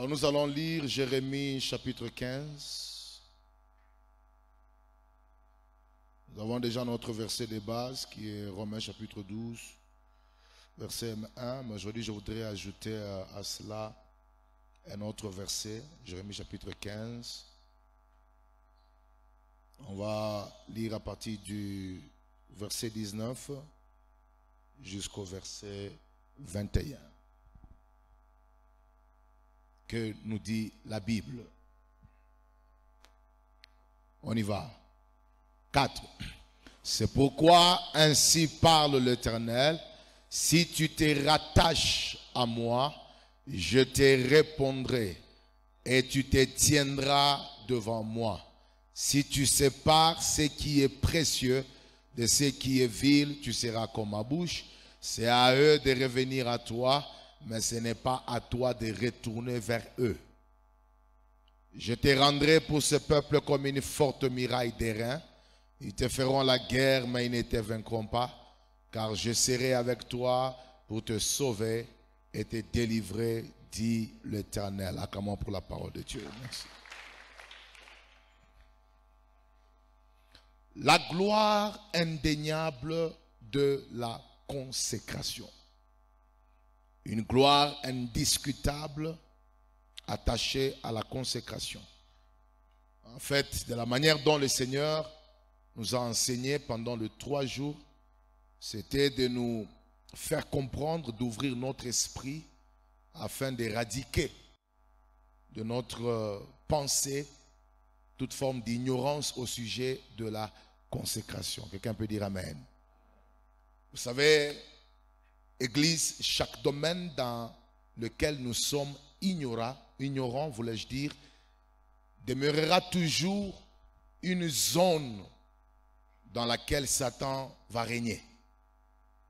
Alors nous allons lire Jérémie chapitre 15. Nous avons déjà notre verset de base qui est Romains chapitre 12, verset 1. Mais aujourd'hui je voudrais ajouter à cela un autre verset, Jérémie chapitre 15. On va lire à partir du verset 19 jusqu'au verset 21. Que nous dit la Bible. On y va. 4. C'est pourquoi ainsi parle l'Éternel, si tu te rattaches à moi, je te répondrai et tu te tiendras devant moi. Si tu sépares ce qui est précieux de ce qui est vil, tu seras comme ma bouche. C'est à eux de revenir à toi, mais ce n'est pas à toi de retourner vers eux. Je te rendrai pour ce peuple comme une forte muraille d'airain. Ils te feront la guerre, mais ils ne te vaincront pas, car je serai avec toi pour te sauver et te délivrer, dit l'Éternel. Acclamons pour la parole de Dieu. Merci. La gloire indéniable de la consécration. Une gloire indiscutable attachée à la consécration. En fait, de la manière dont le Seigneur nous a enseigné pendant les 3 jours, c'était de nous faire comprendre, d'ouvrir notre esprit afin d'éradiquer de notre pensée toute forme d'ignorance au sujet de la consécration. Quelqu'un peut dire Amen. Vous savez, Église, chaque domaine dans lequel nous sommes ignorants, voulais-je dire, demeurera toujours une zone dans laquelle Satan va régner.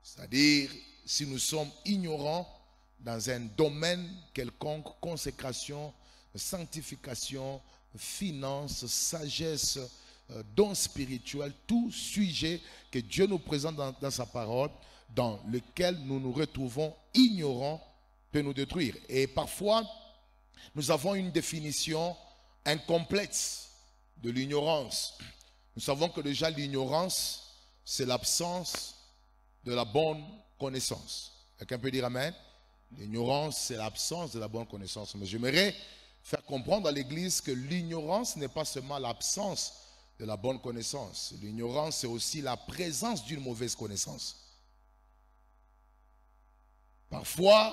C'est-à-dire, si nous sommes ignorants dans un domaine quelconque, consécration, sanctification, finance, sagesse, don spirituel, tout sujet que Dieu nous présente dans sa parole, dans lequel nous nous retrouvons ignorants, peut nous détruire. Et parfois, nous avons une définition incomplète de l'ignorance. Nous savons que déjà l'ignorance, c'est l'absence de la bonne connaissance. Quelqu'un peut dire Amen? L'ignorance, c'est l'absence de la bonne connaissance. Mais j'aimerais faire comprendre à l'Église que l'ignorance n'est pas seulement l'absence de la bonne connaissance. L'ignorance, c'est aussi la présence d'une mauvaise connaissance. Parfois,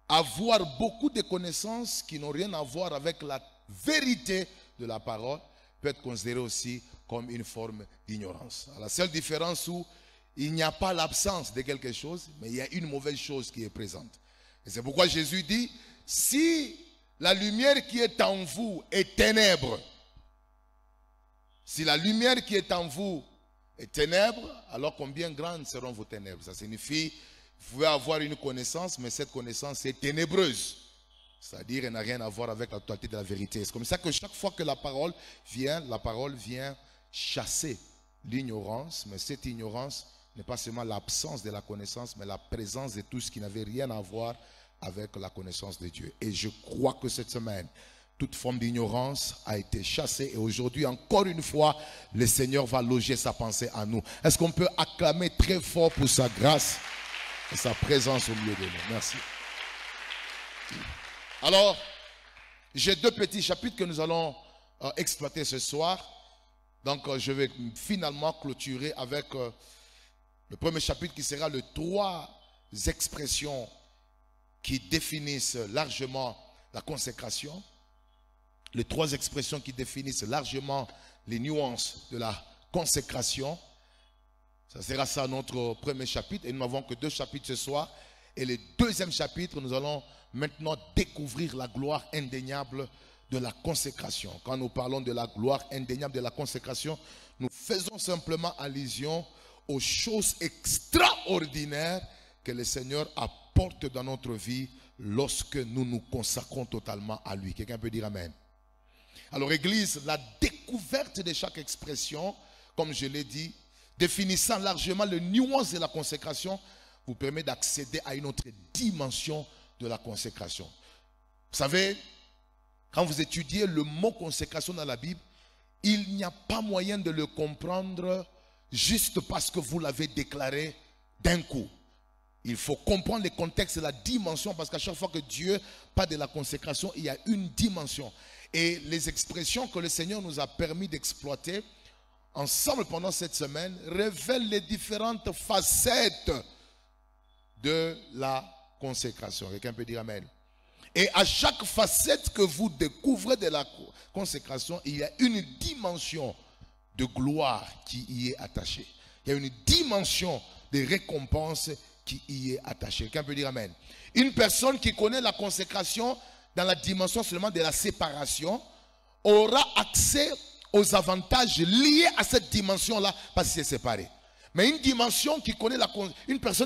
avoir beaucoup de connaissances qui n'ont rien à voir avec la vérité de la parole peut être considéré aussi comme une forme d'ignorance. La seule différence où il n'y a pas l'absence de quelque chose, mais il y a une mauvaise chose qui est présente. Et c'est pourquoi Jésus dit, si la lumière qui est en vous est ténèbre, si la lumière qui est en vous est ténèbre, alors combien grandes seront vos ténèbres? Ça signifie, vous pouvez avoir une connaissance, mais cette connaissance est ténébreuse. C'est-à-dire, elle n'a rien à voir avec la totalité de la vérité. C'est comme ça que chaque fois que la parole vient chasser l'ignorance, mais cette ignorance n'est pas seulement l'absence de la connaissance, mais la présence de tout ce qui n'avait rien à voir avec la connaissance de Dieu. Et je crois que cette semaine, toute forme d'ignorance a été chassée. Et aujourd'hui, encore une fois, le Seigneur va loger sa pensée en nous. Est-ce qu'on peut acclamer très fort pour sa grâce et sa présence au milieu de nous? Merci. Alors, j'ai 2 petits chapitres que nous allons exploiter ce soir. Donc, je vais finalement clôturer avec le premier chapitre qui sera les 3 expressions qui définissent largement la consécration. Les 3 expressions qui définissent largement les nuances de la consécration. Ça sera ça notre premier chapitre. Et nous n'avons que 2 chapitres ce soir. Et le 2e chapitre, nous allons maintenant découvrir la gloire indéniable de la consécration. Quand nous parlons de la gloire indéniable de la consécration, nous faisons simplement allusion aux choses extraordinaires que le Seigneur apporte dans notre vie lorsque nous nous consacrons totalement à lui. Quelqu'un peut dire Amen? Alors, Église, la découverte de chaque expression, comme je l'ai dit, définissant largement les nuances de la consécration, vous permet d'accéder à une autre dimension de la consécration. Vous savez, quand vous étudiez le mot consécration dans la Bible, il n'y a pas moyen de le comprendre juste parce que vous l'avez déclaré d'un coup. Il faut comprendre le contexte et la dimension, parce qu'à chaque fois que Dieu parle de la consécration, il y a une dimension. Et les expressions que le Seigneur nous a permis d'exploiter ensemble pendant cette semaine révèlent les différentes facettes de la consécration. Quelqu'un peut dire Amen. Et à chaque facette que vous découvrez de la consécration, il y a une dimension de gloire qui y est attachée. Il y a une dimension de récompense qui y est attachée. Quelqu'un peut dire Amen. Une personne qui connaît la consécration dans la dimension seulement de la séparation aura accès aux avantages liés à cette dimension-là parce qu'il est séparé. Mais une personne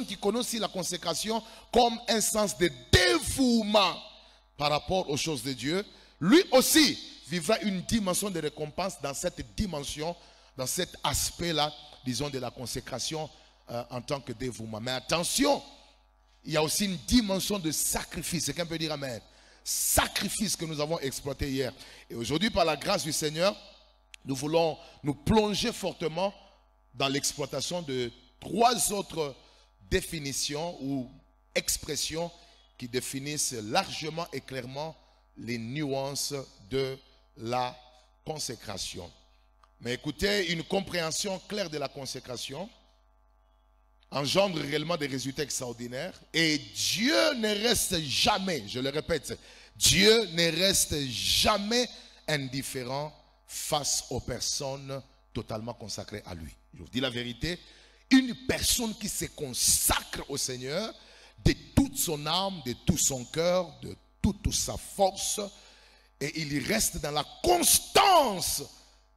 qui connaît aussi la consécration comme un sens de dévouement par rapport aux choses de Dieu, lui aussi vivra une dimension de récompense dans cette dimension, dans cet aspect-là, disons, de la consécration en tant que dévouement. Mais attention, il y a aussi une dimension de sacrifice. Quelqu'un peut dire Amen. Sacrifice que nous avons exploité hier. Et aujourd'hui, par la grâce du Seigneur, nous voulons nous plonger fortement dans l'exploitation de 3 autres définitions ou expressions qui définissent largement et clairement les nuances de la consécration. Mais écoutez, une compréhension claire de la consécration engendre réellement des résultats extraordinaires. Et Dieu ne reste jamais, je le répète, Dieu ne reste jamais indifférent face aux personnes totalement consacrées à lui. Je vous dis la vérité, une personne qui se consacre au Seigneur de toute son âme, de tout son cœur, de toute sa force, et il reste dans la constance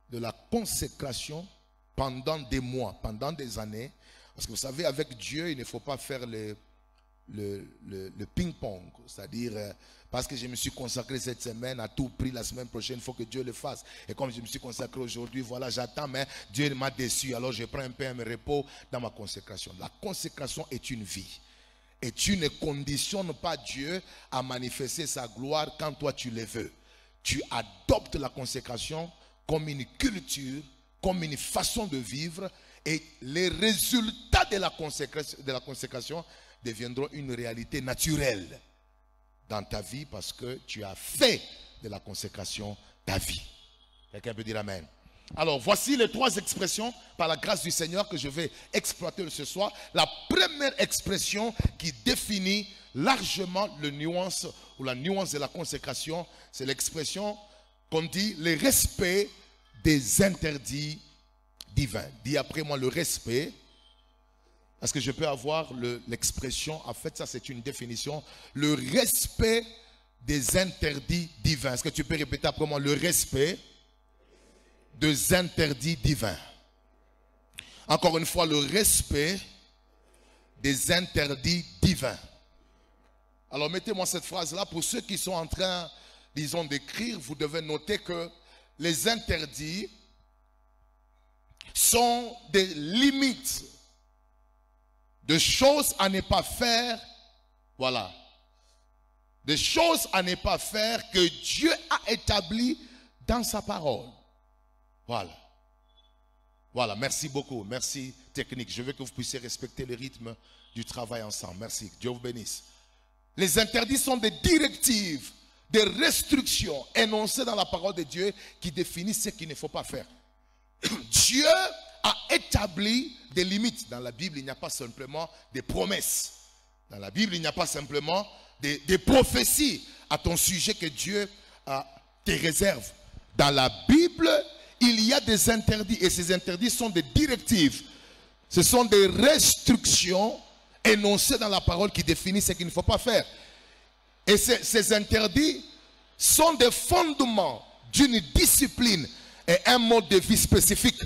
de la consécration pendant des mois, pendant des années. Parce que vous savez, avec Dieu, il ne faut pas faire le ping-pong. C'est-à-dire, parce que je me suis consacré cette semaine, à tout prix, la semaine prochaine, il faut que Dieu le fasse. Et comme je me suis consacré aujourd'hui, voilà, j'attends, mais Dieu m'a déçu. Alors je prends un peu un repos dans ma consécration. La consécration est une vie. Et tu ne conditionnes pas Dieu à manifester sa gloire quand toi tu le veux. Tu adoptes la consécration comme une culture, comme une façon de vivre. Et les résultats de la consécration deviendront une réalité naturelle dans ta vie parce que tu as fait de la consécration ta vie. Quelqu'un peut dire Amen. Alors, voici les 3 expressions par la grâce du Seigneur que je vais exploiter ce soir. La première expression qui définit largement la nuance de la consécration, c'est l'expression qu'on dit le respect des interdits divins. Dis après moi le respect. Est-ce que je peux avoir l'expression, en fait ça c'est une définition, le respect des interdits divins. Est-ce que tu peux répéter après moi le respect des interdits divins? Encore une fois, le respect des interdits divins. Alors mettez-moi cette phrase-là. Pour ceux qui sont en train, disons, d'écrire, vous devez noter que les interdits sont des limites de choses à ne pas faire. Voilà. Des choses à ne pas faire que Dieu a établies dans sa parole. Voilà. Voilà, merci beaucoup. Merci technique. Je veux que vous puissiez respecter le rythme du travail ensemble. Merci. Dieu vous bénisse. Les interdits sont des directives, des restrictions énoncées dans la parole de Dieu qui définissent ce qu'il ne faut pas faire. Dieu a établi des limites. Dans la Bible, il n'y a pas simplement des promesses. Dans la Bible, il n'y a pas simplement des prophéties à ton sujet que Dieu te réserve. Dans la Bible, il y a des interdits et ces interdits sont des directives. Ce sont des restrictions énoncées dans la parole qui définissent ce qu'il ne faut pas faire. Et ces interdits sont des fondements d'une discipline et un mode de vie spécifique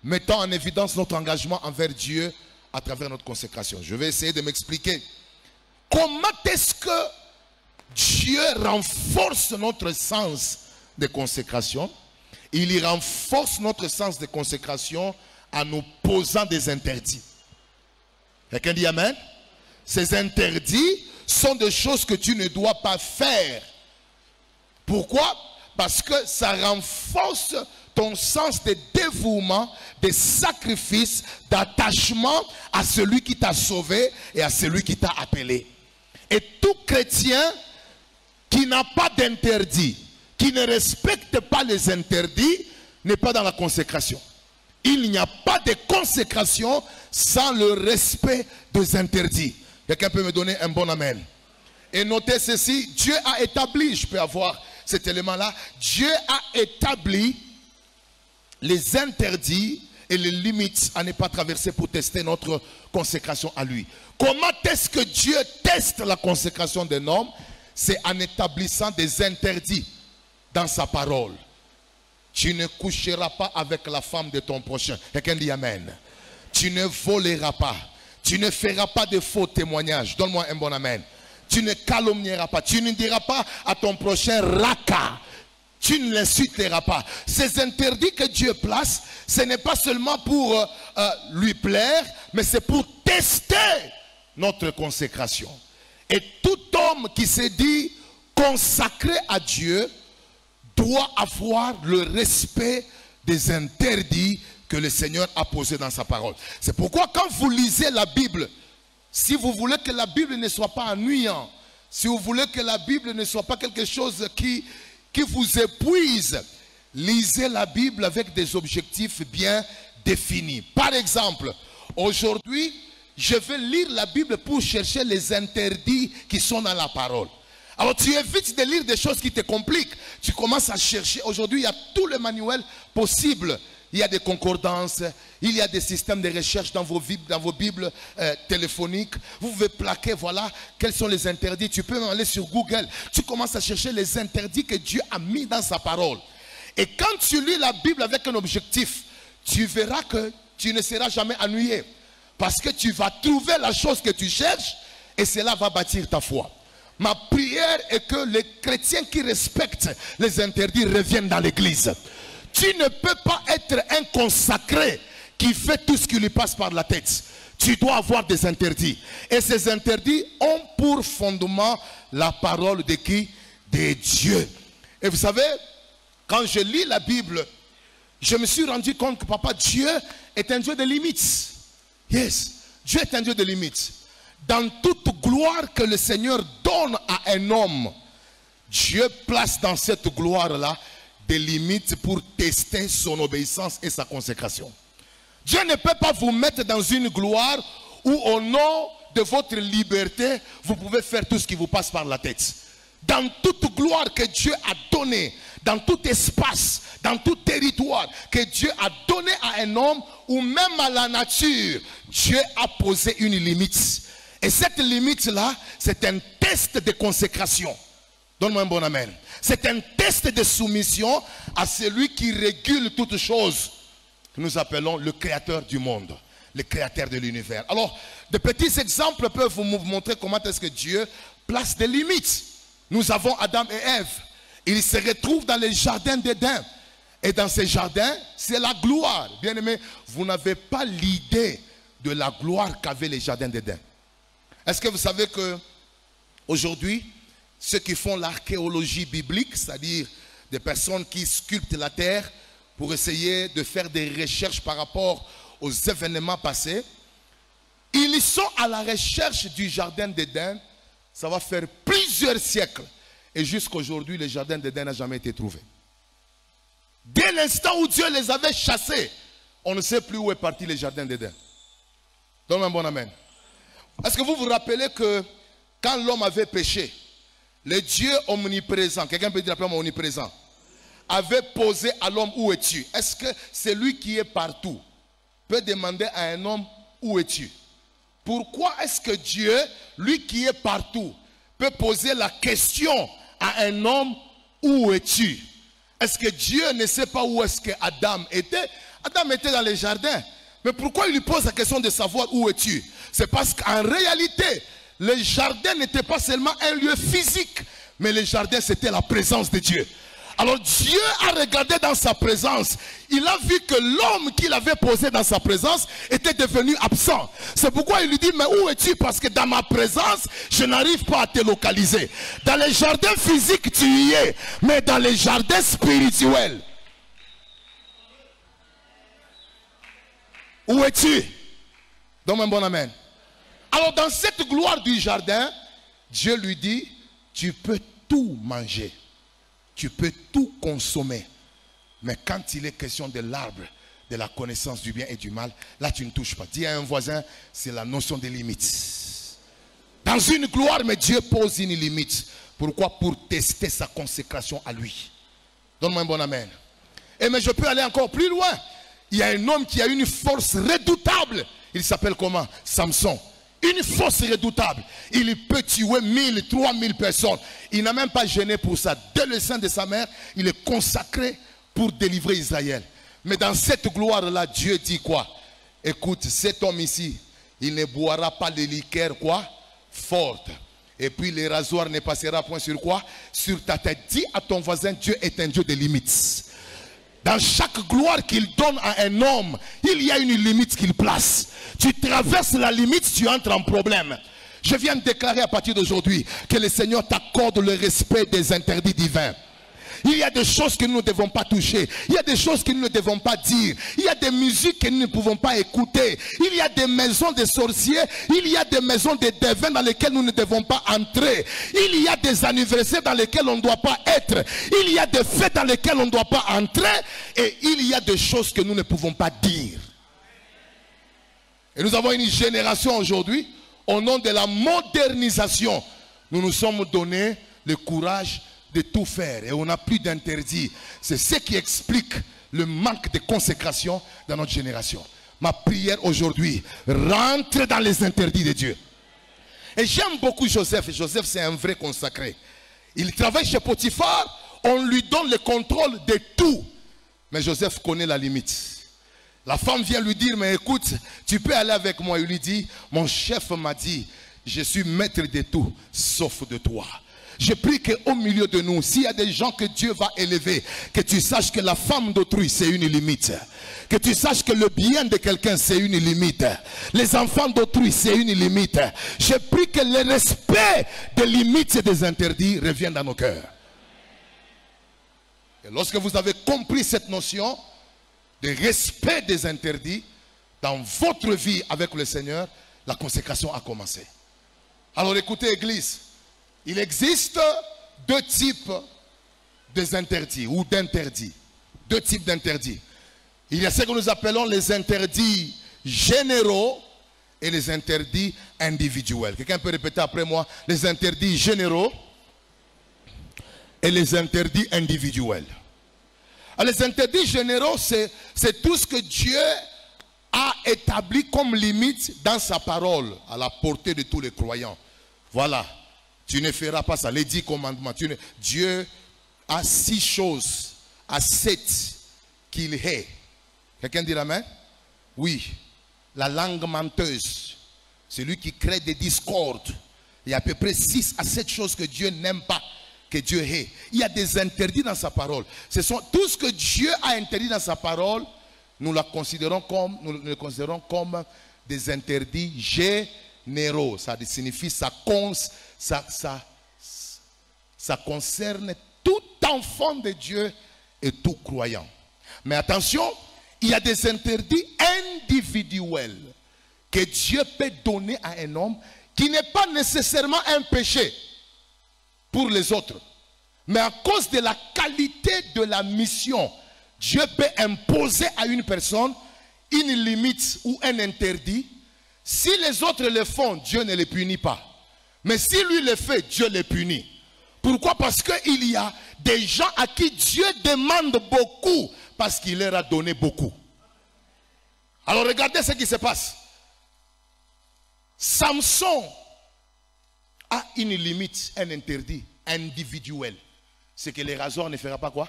mettant en évidence notre engagement envers Dieu à travers notre consécration. Je vais essayer de m'expliquer. Comment est-ce que Dieu renforce notre sens de consécration? Il y renforce notre sens de consécration en nous posant des interdits. Quelqu'un dit Amen? Ces interdits sont des choses que tu ne dois pas faire Pourquoi? Parce que ça renforce ton sens de dévouement, de sacrifice, d'attachement à celui qui t'a sauvé et à celui qui t'a appelé. Et tout chrétien qui n'a pas d'interdit, qui ne respecte pas les interdits, n'est pas dans la consécration. Il n'y a pas de consécration sans le respect des interdits. Quelqu'un peut me donner un bon amen? Et notez ceci, Dieu a établi, je peux avoir cet élément-là, Dieu a établi les interdits et les limites à ne pas traverser pour tester notre consécration à lui. Comment est-ce que Dieu teste la consécration d'un homme? C'est en établissant des interdits dans sa parole. Tu ne coucheras pas avec la femme de ton prochain. Quelqu'un dit amen. Tu ne voleras pas. Tu ne feras pas de faux témoignages. Donne-moi un bon amen. Tu ne calomnieras pas. Tu ne diras pas à ton prochain raka. Tu ne l'insulteras pas. Ces interdits que Dieu place, ce n'est pas seulement pour lui plaire, mais c'est pour tester notre consécration. Et tout homme qui s'est dit consacré à Dieu doit avoir le respect des interdits que le Seigneur a posés dans sa parole. C'est pourquoi quand vous lisez la Bible, si vous voulez que la Bible ne soit pas ennuyante, si vous voulez que la Bible ne soit pas quelque chose qui vous épuise, lisez la Bible avec des objectifs bien définis. Par exemple, aujourd'hui, je vais lire la Bible pour chercher les interdits qui sont dans la parole. Alors tu évites de lire des choses qui te compliquent. Tu commences à chercher. Aujourd'hui, il y a tout le manuel possible. Il y a des concordances, il y a des systèmes de recherche dans vos Bibles téléphoniques. Vous pouvez plaquer, voilà, quels sont les interdits. Tu peux aller sur Google. Tu commences à chercher les interdits que Dieu a mis dans sa parole. Et quand tu lis la Bible avec un objectif, tu verras que tu ne seras jamais ennuyé. Parce que tu vas trouver la chose que tu cherches et cela va bâtir ta foi. Ma prière est que les chrétiens qui respectent les interdits reviennent dans l'église. Tu ne peux pas être un consacré qui fait tout ce qui lui passe par la tête. Tu dois avoir des interdits. Et ces interdits ont pour fondement la parole de qui? De Dieu. Et vous savez, quand je lis la Bible, je me suis rendu compte que papa, Dieu est un Dieu de limites. Yes, Dieu est un Dieu de limites. Dans toute gloire que le Seigneur donne à un homme, Dieu place dans cette gloire-là des limites pour tester son obéissance et sa consécration. Dieu ne peut pas vous mettre dans une gloire où au nom de votre liberté, vous pouvez faire tout ce qui vous passe par la tête. Dans toute gloire que Dieu a donnée, dans tout espace, dans tout territoire que Dieu a donné à un homme ou même à la nature, Dieu a posé une limite. Et cette limite-là, c'est un test de consécration. Donne-moi un bon amen. C'est un test de soumission à celui qui régule toutes choses, que nous appelons le créateur du monde, le créateur de l'univers. Alors, de petits exemples peuvent vous montrer comment est-ce que Dieu place des limites. Nous avons Adam et Ève. Ils se retrouvent dans les jardins d'Éden. Et dans ces jardins, c'est la gloire. Bien aimé, vous n'avez pas l'idée de la gloire qu'avaient les jardins d'Éden. Est-ce que vous savez que aujourd'hui, ceux qui font l'archéologie biblique, c'est-à-dire des personnes qui sculptent la terre pour essayer de faire des recherches par rapport aux événements passés, ils sont à la recherche du jardin d'Éden. Ça va faire plusieurs siècles. Et jusqu'à aujourd'hui, le jardin d'Éden n'a jamais été trouvé. Dès l'instant où Dieu les avait chassés, on ne sait plus où est parti le jardin d'Éden. Donne-moi un bon amen. Est-ce que vous vous rappelez que quand l'homme avait péché, le Dieu omniprésent, quelqu'un peut dire appelez-moi omniprésent, avait posé à l'homme où es-tu? Est-ce que celui qui est partout peut demander à un homme où es-tu? Pourquoi est-ce que Dieu, lui qui est partout, peut poser la question à un homme où es-tu? Est-ce que Dieu ne sait pas où est-ce que Adam était? Adam était dans les jardins. Mais pourquoi il lui pose la question de savoir où es-tu? C'est parce qu'en réalité, le jardin n'était pas seulement un lieu physique, mais le jardin c'était la présence de Dieu. Alors Dieu a regardé dans sa présence. Il a vu que l'homme qu'il avait posé dans sa présence était devenu absent. C'est pourquoi il lui dit, mais où es-tu? Parce que dans ma présence, je n'arrive pas à te localiser. Dans les jardins physiques, tu y es. Mais dans les jardins spirituels, où es-tu? Donne-moi un bon amen. Alors dans cette gloire du jardin, Dieu lui dit, tu peux tout manger. Tu peux tout consommer. Mais quand il est question de l'arbre, de la connaissance du bien et du mal, là tu ne touches pas. Dis à un voisin, c'est la notion des limites. Dans une gloire, mais Dieu pose une limite. Pourquoi? Pour tester sa consécration à lui. Donne-moi un bon amen. Et mais je peux aller encore plus loin. Il y a un homme qui a une force redoutable. Il s'appelle comment? Samson. Une force redoutable. Il peut tuer 1000, 3000 personnes. Il n'a même pas gêné pour ça. Dès le sein de sa mère, il est consacré pour délivrer Israël. Mais dans cette gloire-là, Dieu dit quoi? Écoute, cet homme ici, il ne boira pas de liqueur quoi? Forte. Et puis les rasoirs ne passera point sur quoi? Sur ta tête. Dis à ton voisin, Dieu est un Dieu de limites. Dans chaque gloire qu'il donne à un homme, il y a une limite qu'il place. Tu traverses la limite, tu entres en problème. Je viens de déclarer à partir d'aujourd'hui que le Seigneur t'accorde le respect des interdits divins. Il y a des choses que nous ne devons pas toucher. Il y a des choses que nous ne devons pas dire. Il y a des musiques que nous ne pouvons pas écouter. Il y a des maisons de sorciers. Il y a des maisons de devins dans lesquelles nous ne devons pas entrer. Il y a des anniversaires dans lesquels on ne doit pas être. Il y a des fêtes dans lesquelles on ne doit pas entrer. Et il y a des choses que nous ne pouvons pas dire. Et nous avons une génération aujourd'hui, au nom de la modernisation, nous nous sommes donné le courage de tout faire et on n'a plus d'interdit. C'est ce qui explique le manque de consécration dans notre génération. Ma prière aujourd'hui, rentre dans les interdits de Dieu. Et j'aime beaucoup Joseph. Joseph, c'est un vrai consacré. Il travaille chez Potiphar, on lui donne le contrôle de tout. Mais Joseph connaît la limite. La femme vient lui dire, mais écoute, tu peux aller avec moi. Il lui dit, mon chef m'a dit, je suis maître de tout, sauf de toi. Je prie qu'au milieu de nous, s'il y a des gens que Dieu va élever, que tu saches que la femme d'autrui, c'est une limite. Que tu saches que le bien de quelqu'un, c'est une limite. Les enfants d'autrui, c'est une limite. Je prie que le respect des limites et des interdits revienne dans nos cœurs. Et lorsque vous avez compris cette notion de respect des interdits dans votre vie avec le Seigneur, la consécration a commencé. Alors écoutez, Église. Il existe deux types d'interdits ou d'interdits. Deux types d'interdits. Il y a ce que nous appelons les interdits généraux et les interdits individuels. Quelqu'un peut répéter après moi? Les interdits généraux et les interdits individuels. Alors, les interdits généraux, c'est tout ce que Dieu a établi comme limite dans sa parole, à la portée de tous les croyants. Voilà. Tu ne feras pas ça. Les 10 commandements. Dieu a 6 choses, à 7 qu'il hait. Quelqu'un dit amen? Oui. La langue menteuse. Celui qui crée des discordes. Il y a à peu près 6 à 7 choses que Dieu n'aime pas, que Dieu hait. Il y a des interdits dans sa parole. Ce sont tout ce que Dieu a interdit dans sa parole. Nous le considérons comme des interdits généraux. Ça signifie ça concerne tout enfant de Dieu et tout croyant. Mais attention, il y a des interdits individuels que Dieu peut donner à un homme qui n'est pas nécessairement un péché pour les autres. Mais à cause de la qualité de la mission, Dieu peut imposer à une personne une limite ou un interdit. Si les autres le font, Dieu ne les punit pas. Mais si lui le fait, Dieu les punit. Pourquoi? Parce qu'il y a des gens à qui Dieu demande beaucoup parce qu'il leur a donné beaucoup. Alors regardez ce qui se passe. Samson a une limite, un interdit individuel. C'est que les rasoirs ne fera pas quoi?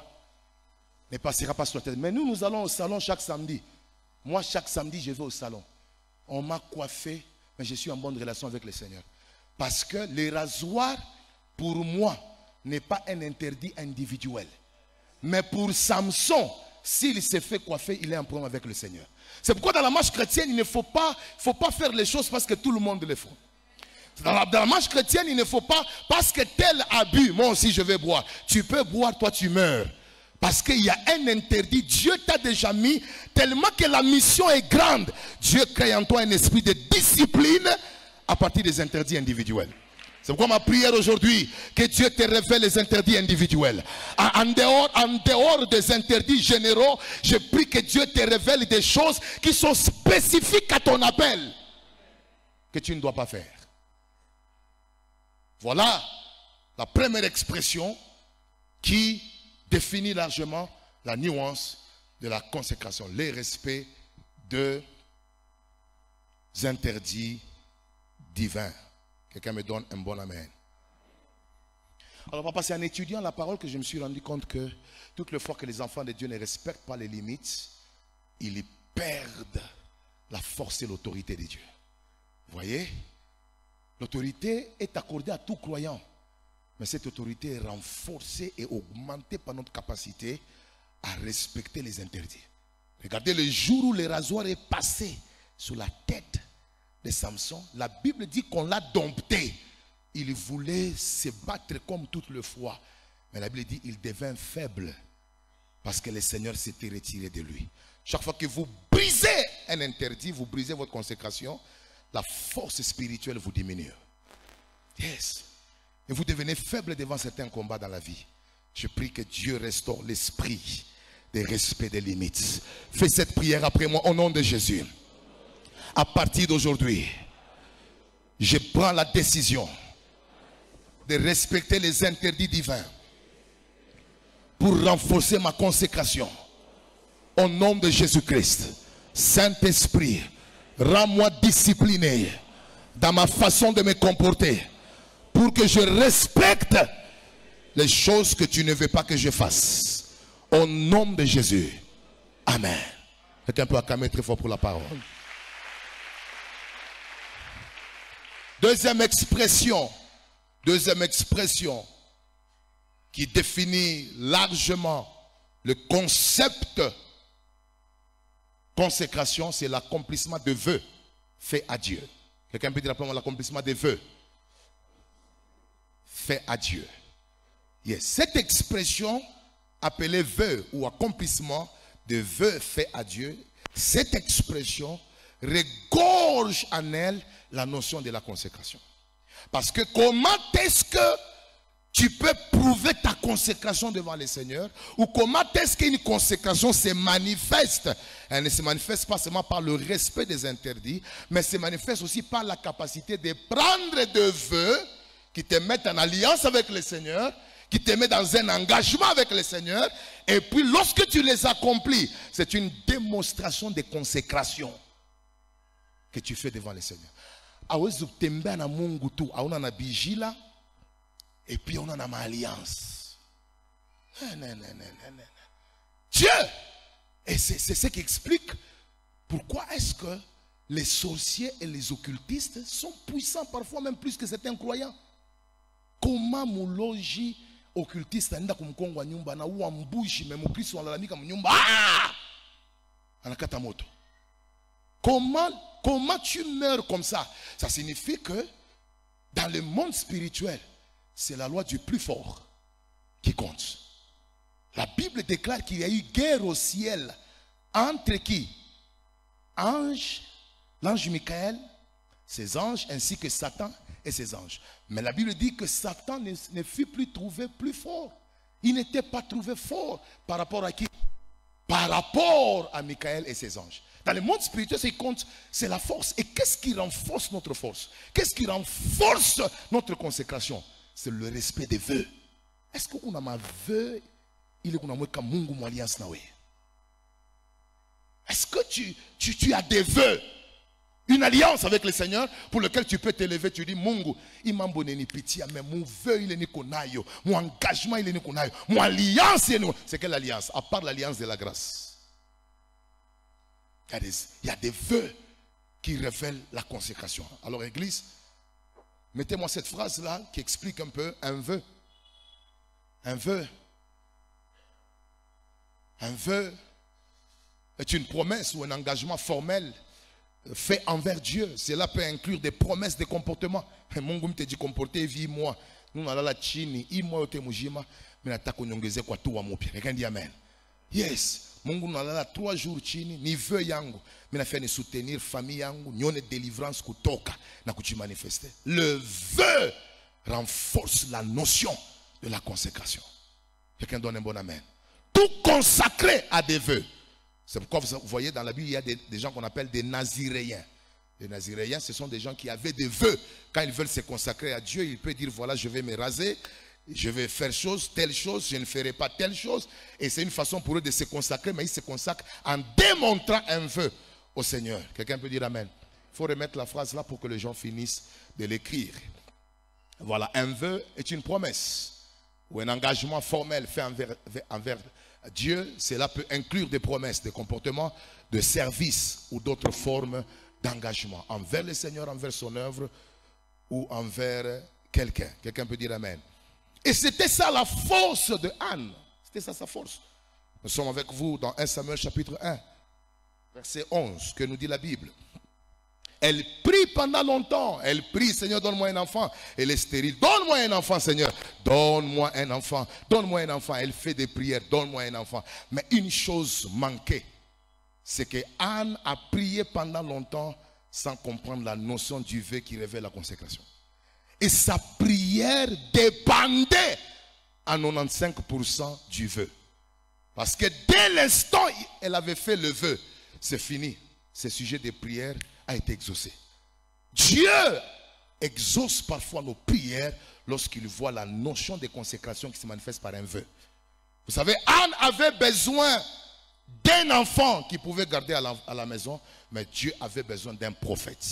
Ne passera pas sur la tête. Mais nous allons au salon chaque samedi. Moi, chaque samedi, je vais au salon. On m'a coiffé, mais je suis en bonne relation avec le Seigneur. Parce que le rasoir, pour moi, n'est pas un interdit individuel. Mais pour Samson, s'il s'est fait coiffer, il est en problème avec le Seigneur. C'est pourquoi dans la marche chrétienne, il ne faut pas faire les choses parce que tout le monde les fait. Dans la marche chrétienne, il ne faut pas, parce que tel a bu, moi aussi je vais boire. Tu peux boire, toi tu meurs. Parce qu'il y a un interdit. Dieu t'a déjà mis, tellement que la mission est grande. Dieu crée en toi un esprit de discipline à partir des interdits individuels. C'est pourquoi ma prière aujourd'hui, que Dieu te révèle les interdits individuels. En dehors des interdits généraux, je prie que Dieu te révèle des choses qui sont spécifiques à ton appel, que tu ne dois pas faire. Voilà la première expression qui définit largement la nuance de la consécration, le respect des interdits divins. Quelqu'un me donne un bon amen. Alors papa, c'est en étudiant la parole que je me suis rendu compte que toutes les fois que les enfants de Dieu ne respectent pas les limites, ils perdent la force et l'autorité de Dieu. Vous voyez? L'autorité est accordée à tout croyant. Mais cette autorité est renforcée et augmentée par notre capacité à respecter les interdits. Regardez le jour où le rasoir est passé sur la tête de Samson. La Bible dit qu'on l'a dompté. Il voulait se battre comme toutes les fois. Mais la Bible dit qu'il devint faible parce que le Seigneur s'était retiré de lui. Chaque fois que vous brisez un interdit, vous brisez votre consécration, la force spirituelle vous diminue. Yes. Et vous devenez faible devant certains combats dans la vie. Je prie que Dieu restaure l'esprit de respect des limites. Fais cette prière après moi au nom de Jésus. À partir d'aujourd'hui, je prends la décision de respecter les interdits divins pour renforcer ma consécration. Au nom de Jésus-Christ, Saint-Esprit, rends-moi discipliné dans ma façon de me comporter pour que je respecte les choses que tu ne veux pas que je fasse. Au nom de Jésus. Amen. Quelqu'un peut acclamer très fort pour la parole. Deuxième expression qui définit largement le concept consécration, c'est l'accomplissement de vœux faits à Dieu. Quelqu'un peut dire l'accomplissement des vœux faits à Dieu. Yes. Cette expression appelée vœu ou accomplissement de vœux faits à Dieu, cette expression regorge en elle la notion de la consécration. Parce que comment est-ce que tu peux prouver ta consécration devant le Seigneur? Ou comment est-ce qu'une consécration se manifeste? Elle ne se manifeste pas seulement par le respect des interdits, mais se manifeste aussi par la capacité de prendre des vœux qui te mettent en alliance avec le Seigneur, qui te mettent dans un engagement avec le Seigneur. Et puis lorsque tu les accomplis, c'est une démonstration de consécration que tu fais devant le Seigneur. Et puis on a une alliance. Dieu. Et c'est ce qui explique pourquoi est-ce que les sorciers et les occultistes sont puissants, parfois même plus que certains croyants. Comment mouloji occultiste anda kumkongwa nyumba na uwa mbushi memukristo walalamika mnyumba anakata moto. Comment tu meurs comme ça? Ça signifie que dans le monde spirituel, c'est la loi du plus fort qui compte. La Bible déclare qu'il y a eu guerre au ciel entre qui? L'ange Michael, ses anges, ainsi que Satan et ses anges. Mais la Bible dit que Satan ne fut plus trouvé plus fort. Il n'était pas trouvé fort par rapport à qui? Par rapport à Michael et ses anges. Dans le monde spirituel, ce qui compte, c'est la force. Et qu'est-ce qui renforce notre force? Qu'est-ce qui renforce notre consécration? C'est le respect des vœux. Est-ce qu'on a ma vœu? Il est qu'on a moi comme Mungu mo alliance nawe. Est-ce que tu as des vœux? Une alliance avec le Seigneur pour lequel tu peux t'élever. Tu dis, Mungu, il m'a donné ni pitié, mais mon vœu, il est ni konayo. Mon engagement, il est ni konayo. Mon alliance, c'est quelle alliance? À part l'alliance de la grâce. Il y a des vœux qui révèlent la consécration. Alors, Église, mettez-moi cette phrase-là qui explique un peu un vœu. Un vœu. Un vœu est une promesse ou un engagement formel fait envers Dieu. Cela peut inclure des promesses de comportement. Mungu te comporter vie moi. Nous allons la chini, moi te mujima, mais na takonyongeze kwa tu wa mupya. Quelqu'un dit amen. Yes. Mungu nalala 3 jours chini, ni vœu yangu. Mais na fait ni soutenir famille yangu, nyone délivrance kutoka na kuchimanifester. Le vœu renforce la notion de la consécration. Quelqu'un donne un bon amen. Tout consacré à des vœux. C'est pourquoi vous voyez dans la Bible, il y a des gens qu'on appelle des naziréens. Les naziréens, ce sont des gens qui avaient des vœux. Quand ils veulent se consacrer à Dieu, ils peuvent dire, voilà, je vais me raser, je vais faire telle chose, je ne ferai pas telle chose. Et c'est une façon pour eux de se consacrer, mais ils se consacrent en démontrant un vœu au Seigneur. Quelqu'un peut dire amen. Il faut remettre la phrase là pour que les gens finissent de l'écrire. Voilà, un vœu est une promesse ou un engagement formel fait envers Dieu. Cela peut inclure des promesses, des comportements, de service ou d'autres formes d'engagement envers le Seigneur, envers son œuvre ou envers quelqu'un. Quelqu'un peut dire amen. Et c'était ça la force de Anne. C'était ça sa force. Nous sommes avec vous dans 1 Samuel chapitre 1, verset 11, que nous dit la Bible. Elle prie pendant longtemps. Elle prie, Seigneur, donne-moi un enfant. Elle est stérile. Donne-moi un enfant, Seigneur. Donne-moi un enfant. Donne-moi un enfant. Elle fait des prières. Donne-moi un enfant. Mais une chose manquait. C'est que Anne a prié pendant longtemps sans comprendre la notion du vœu qui révèle la consécration. Et sa prière dépendait à 95% du vœu. Parce que dès l'instant où elle avait fait le vœu, c'est fini. Ce sujet de prière a été exaucé. Dieu exauce parfois nos prières lorsqu'il voit la notion de consécration qui se manifeste par un vœu. Vous savez, Anne avait besoin d'un enfant qui pouvait garder à la maison, mais Dieu avait besoin d'un prophète.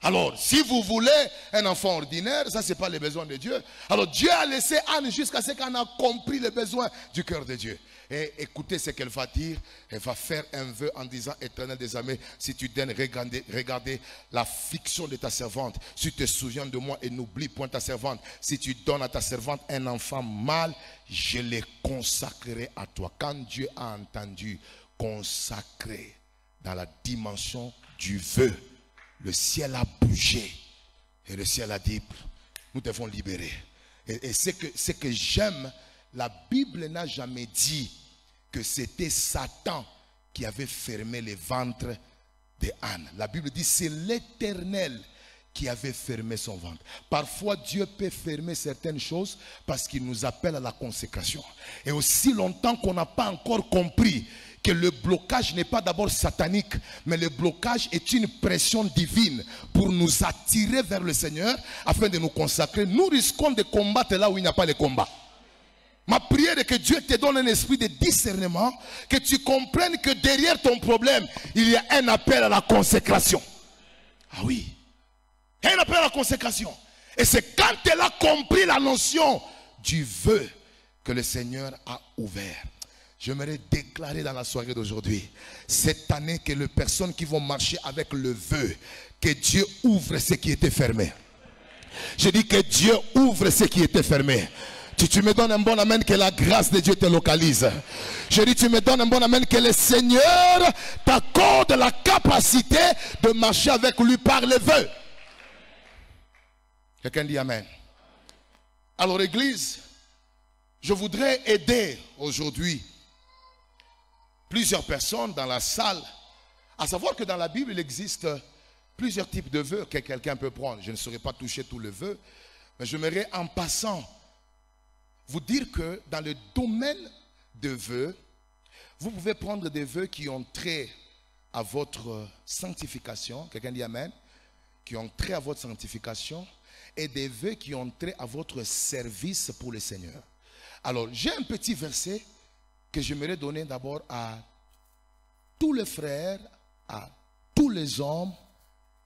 Alors, si vous voulez un enfant ordinaire, ça c'est pas les besoins de Dieu. Alors Dieu a laissé Anne jusqu'à ce qu'Anne a compris les besoins du cœur de Dieu. Et écoutez ce qu'elle va dire. Elle va faire un vœu en disant, Éternel des armées, si tu donnes, regardez la fiction de ta servante. Si tu te souviens de moi et n'oublie point ta servante. Si tu donnes à ta servante un enfant mâle, je le consacrerai à toi. Quand Dieu a entendu consacrer dans la dimension du vœu, le ciel a bougé et le ciel a dit, nous devons libérer. Et ce que j'aime, la Bible n'a jamais dit que c'était Satan qui avait fermé les ventres de Anne. La Bible dit c'est l'Éternel qui avait fermé son ventre. Parfois Dieu peut fermer certaines choses parce qu'il nous appelle à la consécration. Et aussi longtemps qu'on n'a pas encore compris que le blocage n'est pas d'abord satanique, mais le blocage est une pression divine pour nous attirer vers le Seigneur afin de nous consacrer. Nous risquons de combattre là où il n'y a pas de combat. Ma prière est que Dieu te donne un esprit de discernement, que tu comprennes que derrière ton problème, il y a un appel à la consécration. Ah oui, un appel à la consécration. Et c'est quand elle a compris la notion du vœu que le Seigneur a ouvert. J'aimerais déclarer dans la soirée d'aujourd'hui, cette année, que les personnes qui vont marcher avec le vœu, que Dieu ouvre ce qui était fermé. Je dis que Dieu ouvre ce qui était fermé. Tu me donnes un bon amen, que la grâce de Dieu te localise. Je dis, tu me donnes un bon amen, que le Seigneur t'accorde la capacité de marcher avec lui par le vœu. Quelqu'un dit amen. Alors Église, je voudrais aider aujourd'hui plusieurs personnes dans la salle à savoir que dans la Bible il existe plusieurs types de vœux que quelqu'un peut prendre. Je ne saurais pas toucher tous les vœux, mais j'aimerais en passant vous dire que dans le domaine de vœux, vous pouvez prendre des vœux qui ont trait à votre sanctification, quelqu'un dit amen, qui ont trait à votre sanctification, et des vœux qui ont trait à votre service pour le Seigneur. Alors, j'ai un petit verset que j'aimerais donner d'abord à tous les frères, à tous les hommes.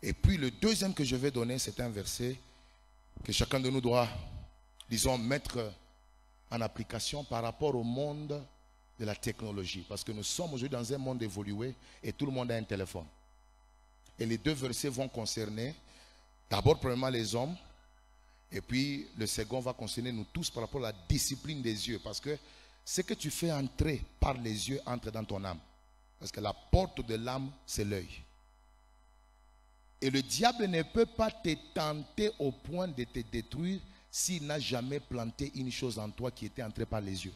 Et puis le deuxième que je vais donner, c'est un verset que chacun de nous doit, disons, mettre en application par rapport au monde de la technologie. Parce que nous sommes aujourd'hui dans un monde évolué et tout le monde a un téléphone. Et les deux versets vont concerner d'abord premièrement les hommes, et puis le second va concerner nous tous par rapport à la discipline des yeux. Parce que ce que tu fais entrer par les yeux entre dans ton âme. Parce que la porte de l'âme, c'est l'œil. Et le diable ne peut pas te tenter au point de te détruire s'il n'a jamais planté une chose en toi qui était entrée par les yeux.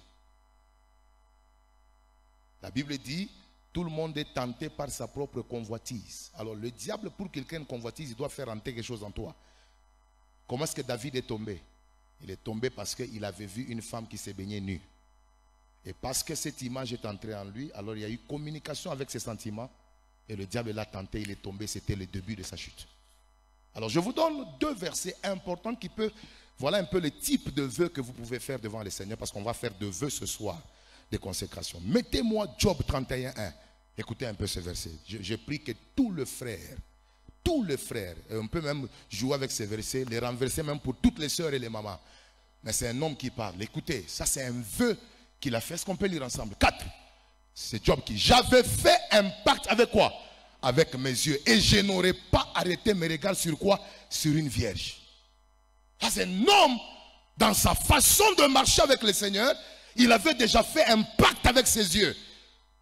La Bible dit, tout le monde est tenté par sa propre convoitise. Alors le diable, pour qu'il crée une convoitise, il doit faire entrer quelque chose en toi. Comment est-ce que David est tombé? Il est tombé parce qu'il avait vu une femme qui s'est baignée nue. Et parce que cette image est entrée en lui, alors il y a eu communication avec ses sentiments. Et le diable l'a tenté, il est tombé, c'était le début de sa chute. Alors je vous donne 2 versets importants qui peuvent... Voilà un peu le type de vœux que vous pouvez faire devant le Seigneur, parce qu'on va faire de vœux ce soir, de consécration. Mettez-moi Job 31:1. Écoutez un peu ce verset. Je prie que tous les frères, et on peut même jouer avec ces versets, les renverser même pour toutes les sœurs et les mamans. Mais c'est un homme qui parle. Écoutez, ça c'est un vœu qu'il a fait. Est-ce qu'on peut lire ensemble? 4. C'est Job qui... J'avais fait un pacte avec quoi? Avec mes yeux. Et je n'aurais pas arrêté mes regards sur quoi? Sur une vierge. Ça c'est un homme, dans sa façon de marcher avec le Seigneur, il avait déjà fait un pacte avec ses yeux.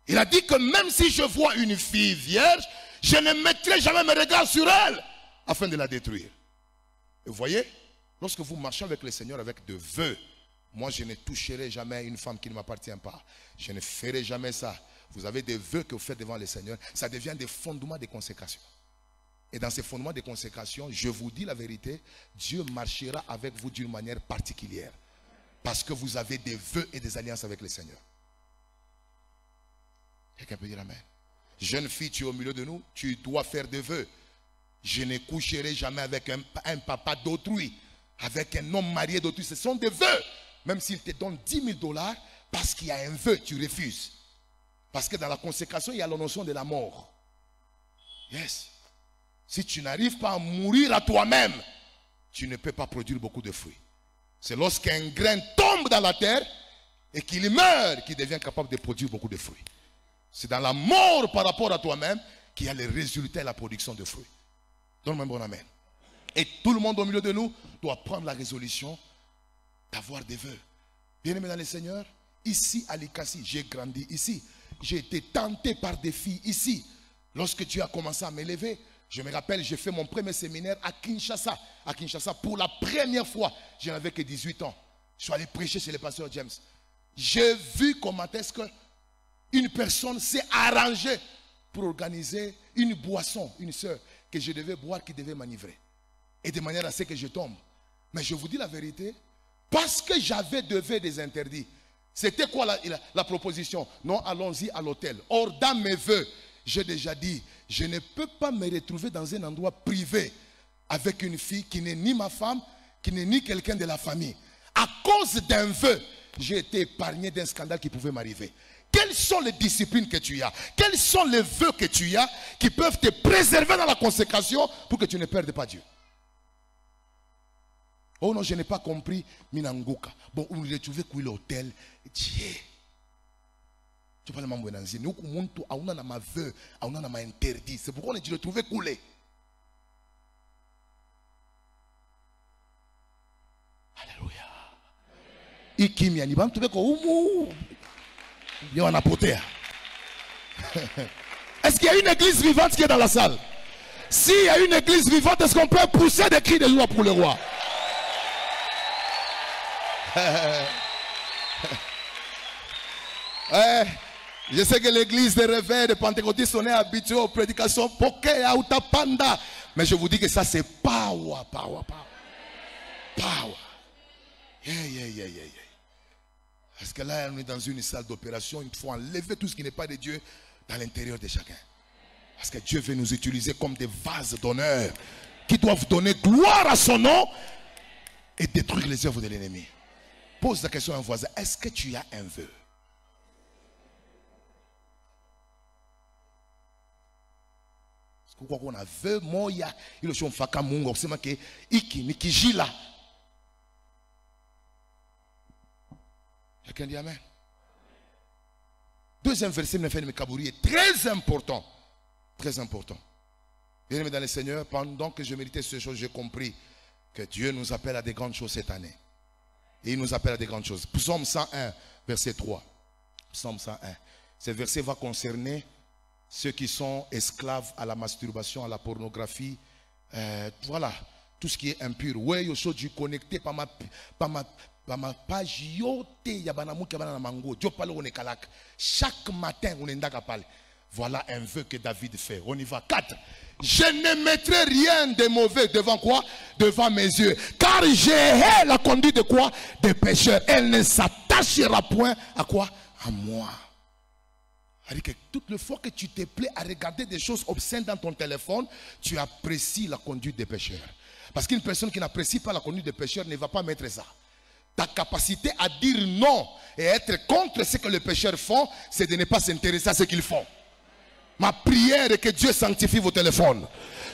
Il a dit que même si je vois une fille vierge, je ne mettrai jamais mes regards sur elle afin de la détruire. Et vous voyez, lorsque vous marchez avec le Seigneur avec de vœux, moi je ne toucherai jamais une femme qui ne m'appartient pas. Je ne ferai jamais ça. Vous avez des vœux que vous faites devant le Seigneur, ça devient des fondements de consécration. Et dans ces fondements de consécration, je vous dis la vérité, Dieu marchera avec vous d'une manière particulière. Parce que vous avez des vœux et des alliances avec le Seigneur. Quelqu'un peut dire amen? Jeune fille, tu es au milieu de nous, tu dois faire des vœux. Je ne coucherai jamais avec un papa d'autrui, avec un homme marié d'autrui. Ce sont des vœux. Même s'il te donne $10,000, parce qu'il y a un vœu, tu refuses. Parce que dans la consécration, il y a la notion de la mort. Yes. Si tu n'arrives pas à mourir à toi-même, tu ne peux pas produire beaucoup de fruits. C'est lorsqu'un grain tombe dans la terre et qu'il meurt qu'il devient capable de produire beaucoup de fruits. C'est dans la mort par rapport à toi-même qu'il y a les résultats et la production de fruits. Donne-moi un bon amen. Et tout le monde au milieu de nous doit prendre la résolution d'avoir des vœux. Bien-aimé dans le Seigneur, ici à Likasi, j'ai grandi ici. J'ai été tenté par des filles ici. Lorsque Dieu a commencé à m'élever, je me rappelle, j'ai fait mon premier séminaire à Kinshasa. À Kinshasa, pour la première fois, je n'avais que 18 ans. Je suis allé prêcher chez le pasteur James. J'ai vu comment est-ce qu'une personne s'est arrangée pour organiser une boisson, une sœur, que je devais boire, qui devait m'enivrer. Et de manière à ce que je tombe. Mais je vous dis la vérité, parce que j'avais de vœux des interdits. C'était quoi la proposition? Non, allons-y à l'hôtel. Or, dans mes vœux, j'ai déjà dit, je ne peux pas me retrouver dans un endroit privé avec une fille qui n'est ni ma femme, qui n'est ni quelqu'un de la famille. À cause d'un vœu, j'ai été épargné d'un scandale qui pouvait m'arriver. Quelles sont les disciplines que tu as? Quels sont les vœux que tu as qui peuvent te préserver dans la consécration pour que tu ne perdes pas Dieu? Oh non, je n'ai pas compris Minanguka. Bon, on l'a trouvé où l'hôtel. Dieu. Tu parles de mon bonanzi. Nous, on a ma vœu, on a ma interdit. C'est pourquoi on a dit le trouver coulé. Alléluia. Ikimi anibam tu beko umu. Yo anapotea. Est-ce qu'il y a une église vivante qui est dans la salle? S'il y a une église vivante, est-ce qu'on peut pousser des cris de joie pour le roi? Je sais que l'église de réveil de Pentecôtistes, on est habitué aux prédications Poké, Autapanda. Mais je vous dis que ça c'est power. Parce que là, on est dans une salle d'opération. Il faut enlever tout ce qui n'est pas de Dieu dans l'intérieur de chacun. Parce que Dieu veut nous utiliser comme des vases d'honneur qui doivent donner gloire à son nom et détruire les œuvres de l'ennemi. Pose la question à un voisin, est-ce que tu as un vœu? Pourquoi on a vœu, moya, il est faka mungo, c'est ma que iki nikijila. Quelqu'un dit amen. Deuxième verset de Kabouri est très important. Très important. Bien aimé dans le Seigneur, pendant que je méditais sur ces choses, j'ai compris que Dieu nous appelle à des grandes choses cette année. Et il nous appelle à des grandes choses. Psaume 101, verset 3. Psaume 101. Ce verset va concerner ceux qui sont esclaves à la masturbation, à la pornographie. Voilà, tout ce qui est impur. Ouais, yo so du connecté par ma page yote ya banamu ke bana mango. Dieu parle on est kalak. Chaque matin on est ndaka. Voilà un vœu que David fait. On y va. 4. Je ne mettrai rien de mauvais devant quoi? Devant mes yeux. Car j'ai la conduite de quoi? Des pécheurs. Elle ne s'attachera point à quoi? À moi. C'est-à-dire que toutes les fois que tu te plais à regarder des choses obscènes dans ton téléphone, tu apprécies la conduite des pécheurs. Parce qu'une personne qui n'apprécie pas la conduite des pécheurs ne va pas mettre ça. Ta capacité à dire non et être contre ce que les pécheurs font, c'est de ne pas s'intéresser à ce qu'ils font. Ma prière est que Dieu sanctifie vos téléphones.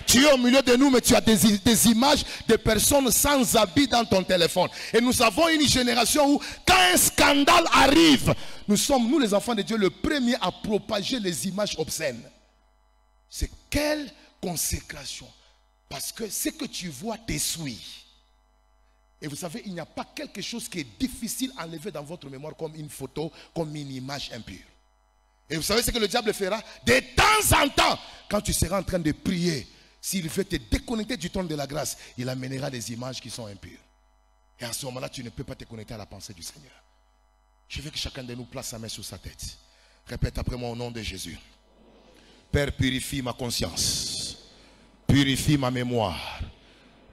Tu es au milieu de nous, mais tu as des images de personnes sans habit dans ton téléphone. Et nous avons une génération où, quand un scandale arrive, nous sommes, nous les enfants de Dieu, le premier à propager les images obscènes. C'est quelle consécration? Parce que ce que tu vois t'essuie. Et vous savez, il n'y a pas quelque chose qui est difficile à enlever dans votre mémoire comme une photo, comme une image impure. Et vous savez ce que le diable fera? De temps en temps, quand tu seras en train de prier, s'il veut te déconnecter du trône de la grâce, il amènera des images qui sont impures. Et à ce moment-là, tu ne peux pas te connecter à la pensée du Seigneur. Je veux que chacun de nous place sa main sur sa tête. Répète après moi au nom de Jésus. Père, purifie ma conscience. Purifie ma mémoire.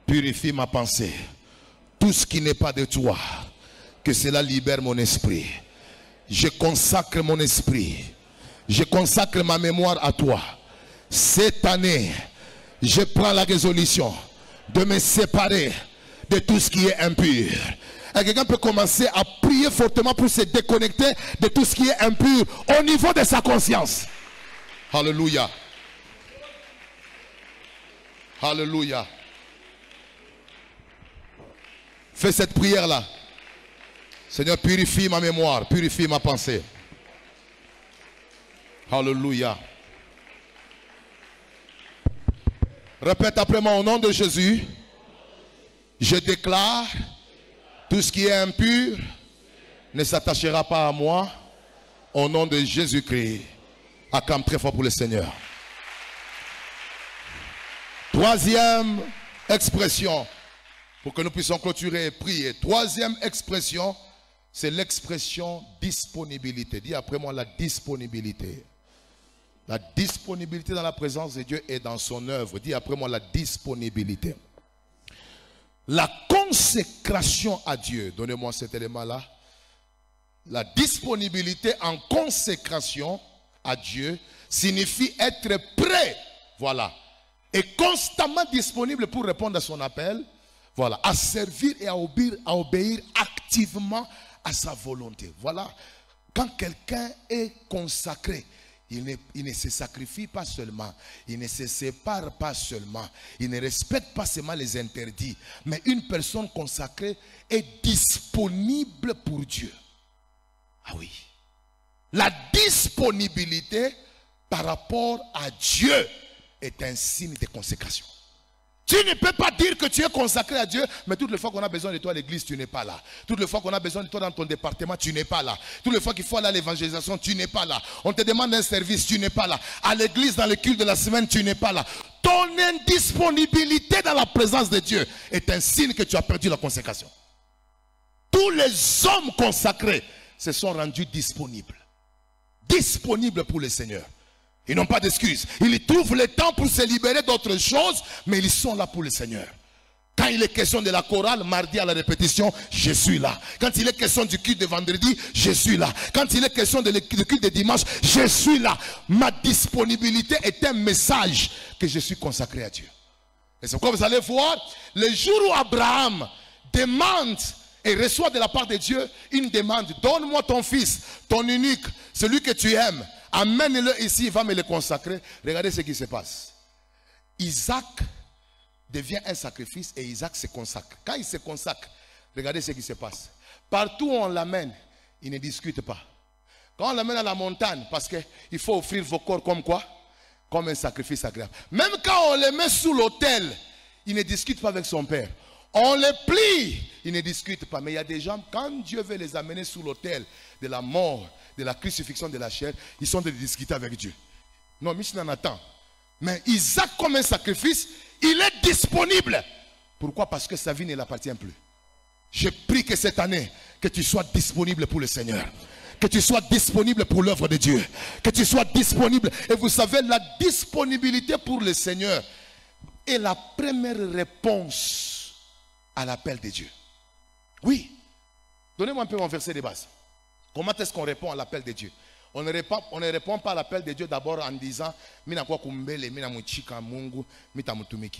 Purifie ma pensée. Tout ce qui n'est pas de toi, que cela libère mon esprit. Je consacre mon esprit. Je consacre ma mémoire à toi. Cette année, je prends la résolution de me séparer de tout ce qui est impur. Et quelqu'un peut commencer à prier fortement pour se déconnecter de tout ce qui est impur au niveau de sa conscience. Alléluia. Alléluia. Fais cette prière-là. Seigneur, purifie ma mémoire, purifie ma pensée. Alléluia. Répète après moi au nom de Jésus. Je déclare, tout ce qui est impur ne s'attachera pas à moi. Au nom de Jésus-Christ. Acclame très fort pour le Seigneur. Troisième expression, pour que nous puissions clôturer et prier. Troisième expression, c'est l'expression disponibilité. Dis après moi la disponibilité. La disponibilité dans la présence de Dieu et dans son œuvre. Dis après moi la disponibilité. La consécration à Dieu. Donnez-moi cet élément-là. La disponibilité en consécration à Dieu signifie être prêt. Voilà. Et constamment disponible pour répondre à son appel. Voilà. À servir et à obéir activement à sa volonté. Voilà. Quand quelqu'un est consacré, il ne se sacrifie pas seulement, il ne se sépare pas seulement, il ne respecte pas seulement les interdits, mais une personne consacrée est disponible pour Dieu. Ah oui. La disponibilité par rapport à Dieu est un signe de consécration. Tu ne peux pas dire que tu es consacré à Dieu, mais toutes les fois qu'on a besoin de toi à l'église, tu n'es pas là. Toutes les fois qu'on a besoin de toi dans ton département, tu n'es pas là. Toutes les fois qu'il faut aller à l'évangélisation, tu n'es pas là. On te demande un service, tu n'es pas là. À l'église, dans le culte de la semaine, tu n'es pas là. Ton indisponibilité dans la présence de Dieu est un signe que tu as perdu la consécration. Tous les hommes consacrés se sont rendus disponibles. Disponibles pour le Seigneur. Ils n'ont pas d'excuses. Ils trouvent le temps pour se libérer d'autres choses, mais ils sont là pour le Seigneur. Quand il est question de la chorale, mardi à la répétition, je suis là. Quand il est question du culte de vendredi, je suis là. Quand il est question du culte de dimanche, je suis là. Ma disponibilité est un message que je suis consacré à Dieu. Et c'est pourquoi vous allez voir, le jour où Abraham demande et reçoit de la part de Dieu une demande. Donne-moi ton fils, ton unique, celui que tu aimes. Amène-le ici, il va me le consacrer. Regardez ce qui se passe. Isaac devient un sacrifice et Isaac se consacre. Quand il se consacre, regardez ce qui se passe. Partout où on l'amène, il ne discute pas. Quand on l'amène à la montagne, parce qu'il faut offrir vos corps comme quoi? Comme un sacrifice agréable. Même quand on le met sous l'autel, il ne discute pas avec son père. On les plie. Ils ne discutent pas. Mais il y a des gens, quand Dieu veut les amener sous l'autel de la mort, de la crucifixion de la chair, ils sont de discuter avec Dieu. Non, Michel en attend. Mais Isaac, comme un sacrifice, il est disponible. Pourquoi? Parce que sa vie ne l'appartient plus. Je prie que cette année, que tu sois disponible pour le Seigneur. Que tu sois disponible pour l'œuvre de Dieu. Que tu sois disponible. Et vous savez, la disponibilité pour le Seigneur est la première réponse à l'appel de Dieu. Oui. Donnez-moi un peu mon verset de base. Comment est-ce qu'on répond à l'appel de Dieu? On ne répond pas à l'appel de Dieu d'abord en disant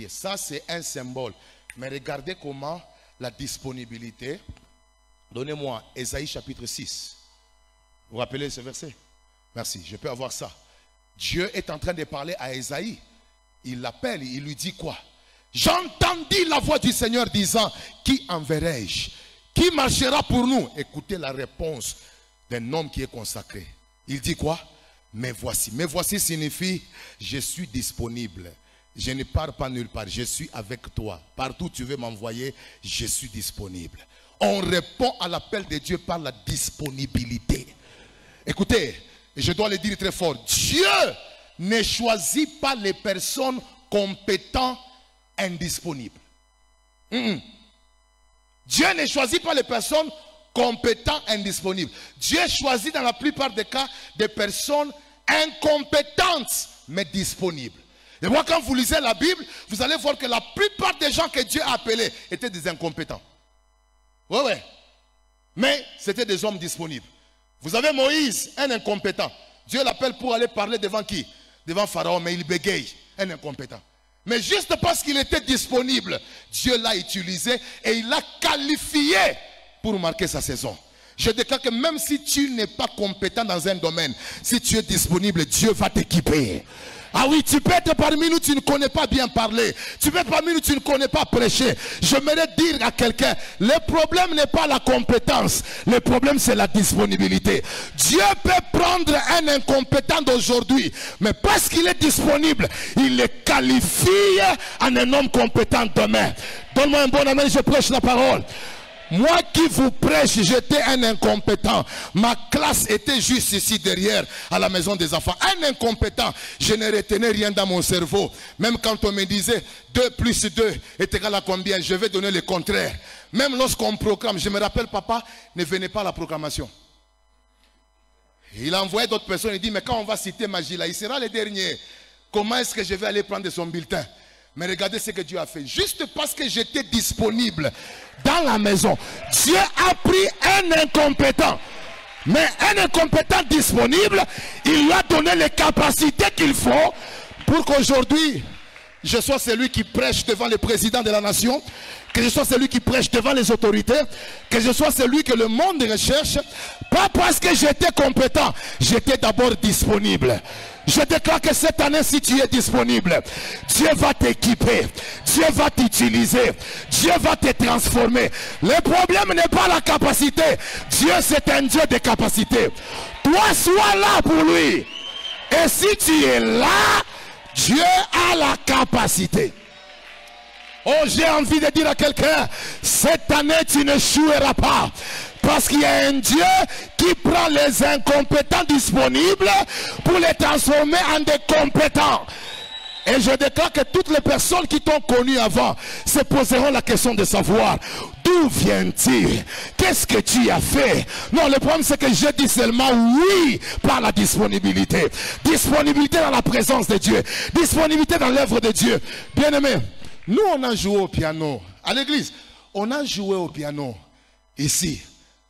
ça c'est un symbole. Mais regardez comment la disponibilité. Donnez-moi Ésaïe chapitre 6. Vous vous rappelez ce verset? Merci, je peux avoir ça. Dieu est en train de parler à Ésaïe. Il l'appelle, il lui dit quoi? J'entendis la voix du Seigneur disant, qui enverrai-je? Qui marchera pour nous? Écoutez la réponse d'un homme qui est consacré. Il dit quoi? Mais voici. Mais voici signifie, je suis disponible. Je ne pars pas nulle part. Je suis avec toi. Partout où tu veux m'envoyer, je suis disponible. On répond à l'appel de Dieu par la disponibilité. Écoutez, je dois le dire très fort. Dieu ne choisit pas les personnes compétentes indisponibles. Dieu ne choisit pas les personnes compétentes indisponibles. Dieu choisit dans la plupart des cas des personnes incompétentes mais disponibles. Et moi, quand vous lisez la Bible, vous allez voir que la plupart des gens que Dieu a appelés étaient des incompétents. Oui. Mais c'était des hommes disponibles. Vous avez Moïse, un incompétent. Dieu l'appelle pour aller parler devant qui? Devant Pharaon, mais il bégaye, un incompétent. Mais juste parce qu'il était disponible, Dieu l'a utilisé et il l'a qualifié pour marquer sa saison. Je déclare que même si tu n'es pas compétent dans un domaine, si tu es disponible, Dieu va t'équiper. Ah oui, tu peux être parmi nous, tu ne connais pas bien parler. Tu peux être parmi nous, tu ne connais pas prêcher. J'aimerais dire à quelqu'un, le problème n'est pas la compétence. Le problème, c'est la disponibilité. Dieu peut prendre un incompétent d'aujourd'hui, mais parce qu'il est disponible, il le qualifie en un homme compétent demain. Donne-moi un bon amen, je prêche la parole. Moi qui vous prêche, j'étais un incompétent. Ma classe était juste ici derrière, à la maison des enfants. Un incompétent, je ne retenais rien dans mon cerveau. Même quand on me disait 2 plus 2 est égal à combien, je vais donner le contraire. Même lorsqu'on proclame, je me rappelle, papa, ne venez pas à la proclamation. Il a envoyé d'autres personnes, il dit, mais quand on va citer Magila, il sera le dernier. Comment est-ce que je vais aller prendre son bulletin? Mais regardez ce que Dieu a fait. Juste parce que j'étais disponible dans la maison, Dieu a pris un incompétent. Mais un incompétent disponible, il lui a donné les capacités qu'il faut pour qu'aujourd'hui, je sois celui qui prêche devant le président de la nation, que je sois celui qui prêche devant les autorités, que je sois celui que le monde recherche. Pas parce que j'étais compétent, j'étais d'abord disponible. Je déclare que cette année, si tu es disponible, Dieu va t'équiper, Dieu va t'utiliser, Dieu va te transformer. Le problème n'est pas la capacité. Dieu, c'est un Dieu de capacité. Toi, sois là pour lui. Et si tu es là, Dieu a la capacité. Oh, j'ai envie de dire à quelqu'un, cette année, tu ne joueras pas. Parce qu'il y a un Dieu qui prend les incompétents disponibles pour les transformer en des compétents. Et je déclare que toutes les personnes qui t'ont connu avant se poseront la question de savoir d'où viens-tu? Qu'est-ce que tu as fait? Non, le problème c'est que je dis seulement oui par la disponibilité. Disponibilité dans la présence de Dieu. Disponibilité dans l'œuvre de Dieu. Bien-aimés, nous on a joué au piano à l'église. On a joué au piano ici.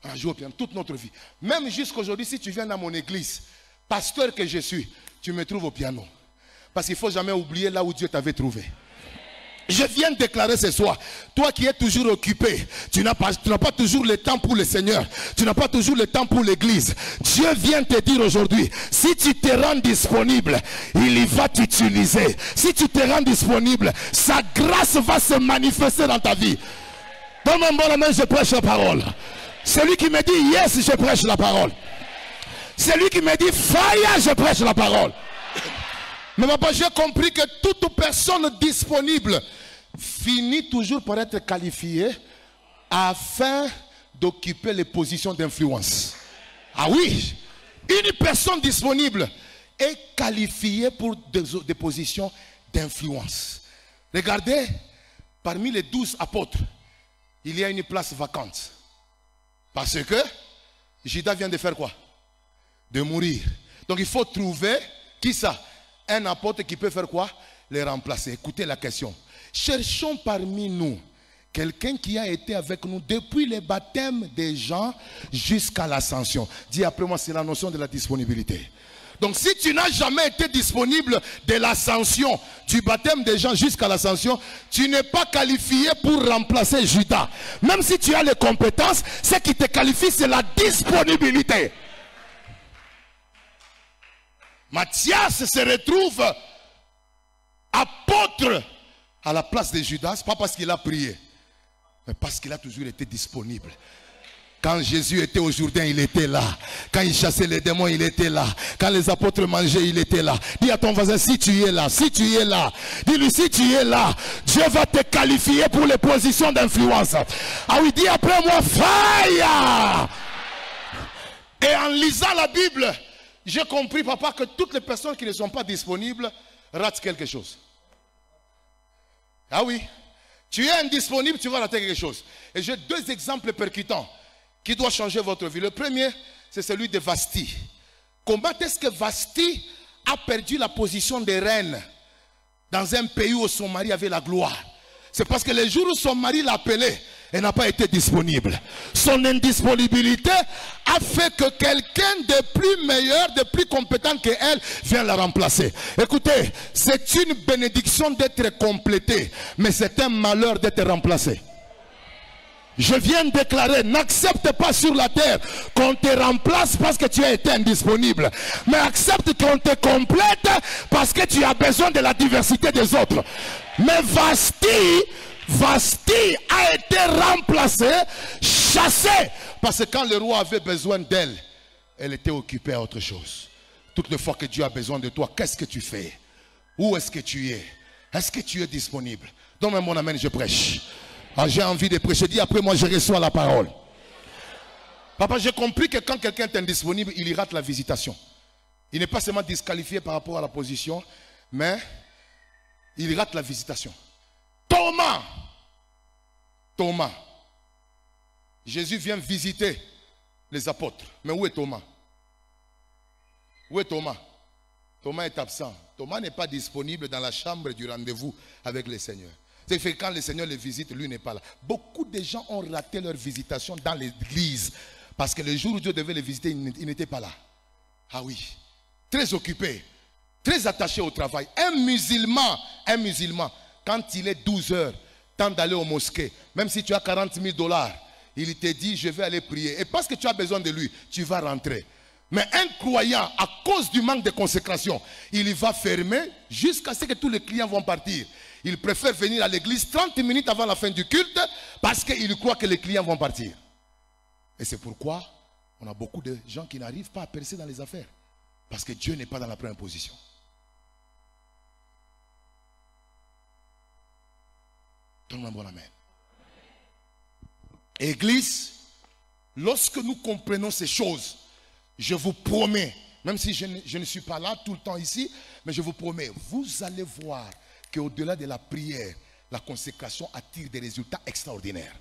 On a joué au piano toute notre vie. Même jusqu'aujourd'hui, si tu viens dans mon église, pasteur que je suis, tu me trouves au piano. Parce qu'il ne faut jamais oublier là où Dieu t'avait trouvé. Je viens de déclarer ce soir, toi qui es toujours occupé, tu n'as pas toujours le temps pour le Seigneur, tu n'as pas toujours le temps pour l'église. Dieu vient te dire aujourd'hui, si tu te rends disponible, il y va t'utiliser. Si tu te rends disponible, sa grâce va se manifester dans ta vie. Dans mon bon main, je prêche la parole. Celui qui me dit yes, je prêche la parole. Celui qui me dit fire, je prêche la parole. Mais papa, j'ai compris que toute personne disponible finit toujours par être qualifié afin d'occuper les positions d'influence. Ah oui, une personne disponible est qualifiée pour des positions d'influence. Regardez, parmi les 12 apôtres, il y a une place vacante. Parce que Judas vient de faire quoi? De mourir. Donc il faut trouver, qui ça? Un apôtre qui peut faire quoi? Les remplacer. Écoutez la question. Cherchons parmi nous quelqu'un qui a été avec nous depuis le baptême des gens jusqu'à l'ascension. Dis après moi, c'est la notion de la disponibilité. Donc si tu n'as jamais été disponible de l'ascension, du baptême des gens jusqu'à l'ascension, tu n'es pas qualifié pour remplacer Judas. Même si tu as les compétences, ce qui te qualifie, c'est la disponibilité. Matthias se retrouve apôtre à la place de Judas, pas parce qu'il a prié, mais parce qu'il a toujours été disponible. Quand Jésus était au Jourdain, il était là. Quand il chassait les démons, il était là. Quand les apôtres mangeaient, il était là. Dis à ton voisin, si tu es là, si tu es là, dis-lui, si tu es là, Dieu va te qualifier pour les positions d'influence. Ah oui, dis après moi, fire! Et en lisant la Bible, j'ai compris, papa, que toutes les personnes qui ne sont pas disponibles ratent quelque chose. Ah oui, tu es indisponible, tu vas rater quelque chose. Et j'ai 2 exemples percutants qui doivent changer votre vie. Le premier, c'est celui de Vasti. Comment est-ce que Vasti a perdu la position de reine dans un pays où son mari avait la gloire? C'est parce que le jour où son mari l'appelait, elle n'a pas été disponible. Son indisponibilité a fait que quelqu'un de plus meilleur, de plus compétent qu'elle vient la remplacer. Écoutez, c'est une bénédiction d'être complété, mais c'est un malheur d'être remplacé. Je viens de déclarer, n'accepte pas sur la terre qu'on te remplace parce que tu as été indisponible. Mais accepte qu'on te complète parce que tu as besoin de la diversité des autres. Mais Vasti a été remplacée, chassée. Parce que quand le roi avait besoin d'elle, elle était occupée à autre chose. Toutes les fois que Dieu a besoin de toi, qu'est-ce que tu fais? Où est-ce que tu es? Est-ce que tu es disponible? Donne-moi mon amen, je prêche. Ah, j'ai envie de prêcher. Dis après moi, je reçois la parole. Papa, j'ai compris que quand quelqu'un est indisponible, il y rate la visitation. Il n'est pas seulement disqualifié par rapport à la position, mais il rate la visitation. Thomas. Jésus vient visiter les apôtres. Mais où est Thomas? Où est Thomas? Thomas est absent. Thomas n'est pas disponible dans la chambre du rendez-vous avec le Seigneur. C'est fait quand le Seigneur les visite, lui n'est pas là. Beaucoup de gens ont raté leur visitation dans l'église. Parce que le jour où Dieu devait les visiter, il n'était pas là. Ah oui. Très occupé. Très attaché au travail. Un musulman, quand il est 12 heures, temps d'aller au mosquée, même si tu as 40 000 $, il te dit, je vais aller prier. Et parce que tu as besoin de lui, tu vas rentrer. Mais un croyant, à cause du manque de consécration, il va fermer jusqu'à ce que tous les clients vont partir. Il préfère venir à l'église 30 minutes avant la fin du culte parce qu'il croit que les clients vont partir. Et c'est pourquoi on a beaucoup de gens qui n'arrivent pas à percer dans les affaires. Parce que Dieu n'est pas dans la première position. Donne-moi un bon amen. Église, lorsque nous comprenons ces choses, je vous promets, même si je ne suis pas là tout le temps ici, mais je vous promets, vous allez voir qu'au-delà de la prière, la consécration attire des résultats extraordinaires.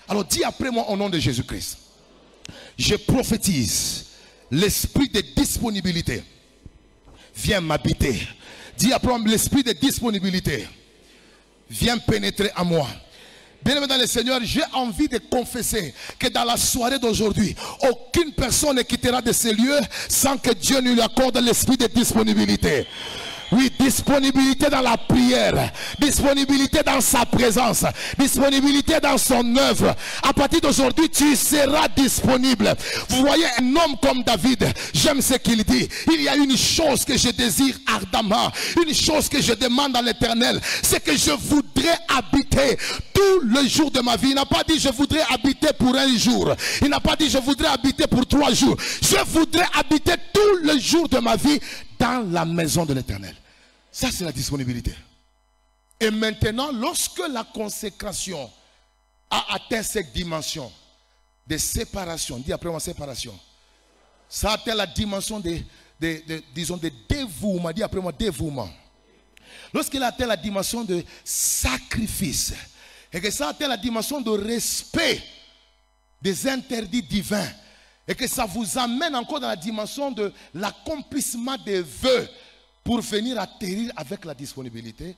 Alors dis après moi au nom de Jésus-Christ, je prophétise, l'esprit de disponibilité vient m'habiter. Dis après moi, l'esprit de disponibilité vient pénétrer en moi. Bien-aimé dans le Seigneur, j'ai envie de confesser que dans la soirée d'aujourd'hui, aucune personne ne quittera de ces lieux sans que Dieu ne lui accorde l'esprit de disponibilité. Oui, disponibilité dans la prière, disponibilité dans sa présence, disponibilité dans son œuvre. À partir d'aujourd'hui, tu seras disponible. Vous voyez un homme comme David, j'aime ce qu'il dit. Il y a une chose que je désire ardemment, une chose que je demande à l'Éternel, c'est que je voudrais habiter tout le jour de ma vie. Il n'a pas dit je voudrais habiter pour un jour. Il n'a pas dit je voudrais habiter pour 3 jours. Je voudrais habiter tout le jour de ma vie dans la maison de l'Éternel. Ça, c'est la disponibilité. Et maintenant, lorsque la consécration a atteint cette dimension de séparation, dis après moi séparation, ça a atteint la dimension disons, de dévouement, dis après moi dévouement. Lorsqu'il a atteint la dimension de sacrifice, et que ça atteint la dimension de respect des interdits divins, et que ça vous amène encore dans la dimension de l'accomplissement des vœux pour venir atterrir avec la disponibilité,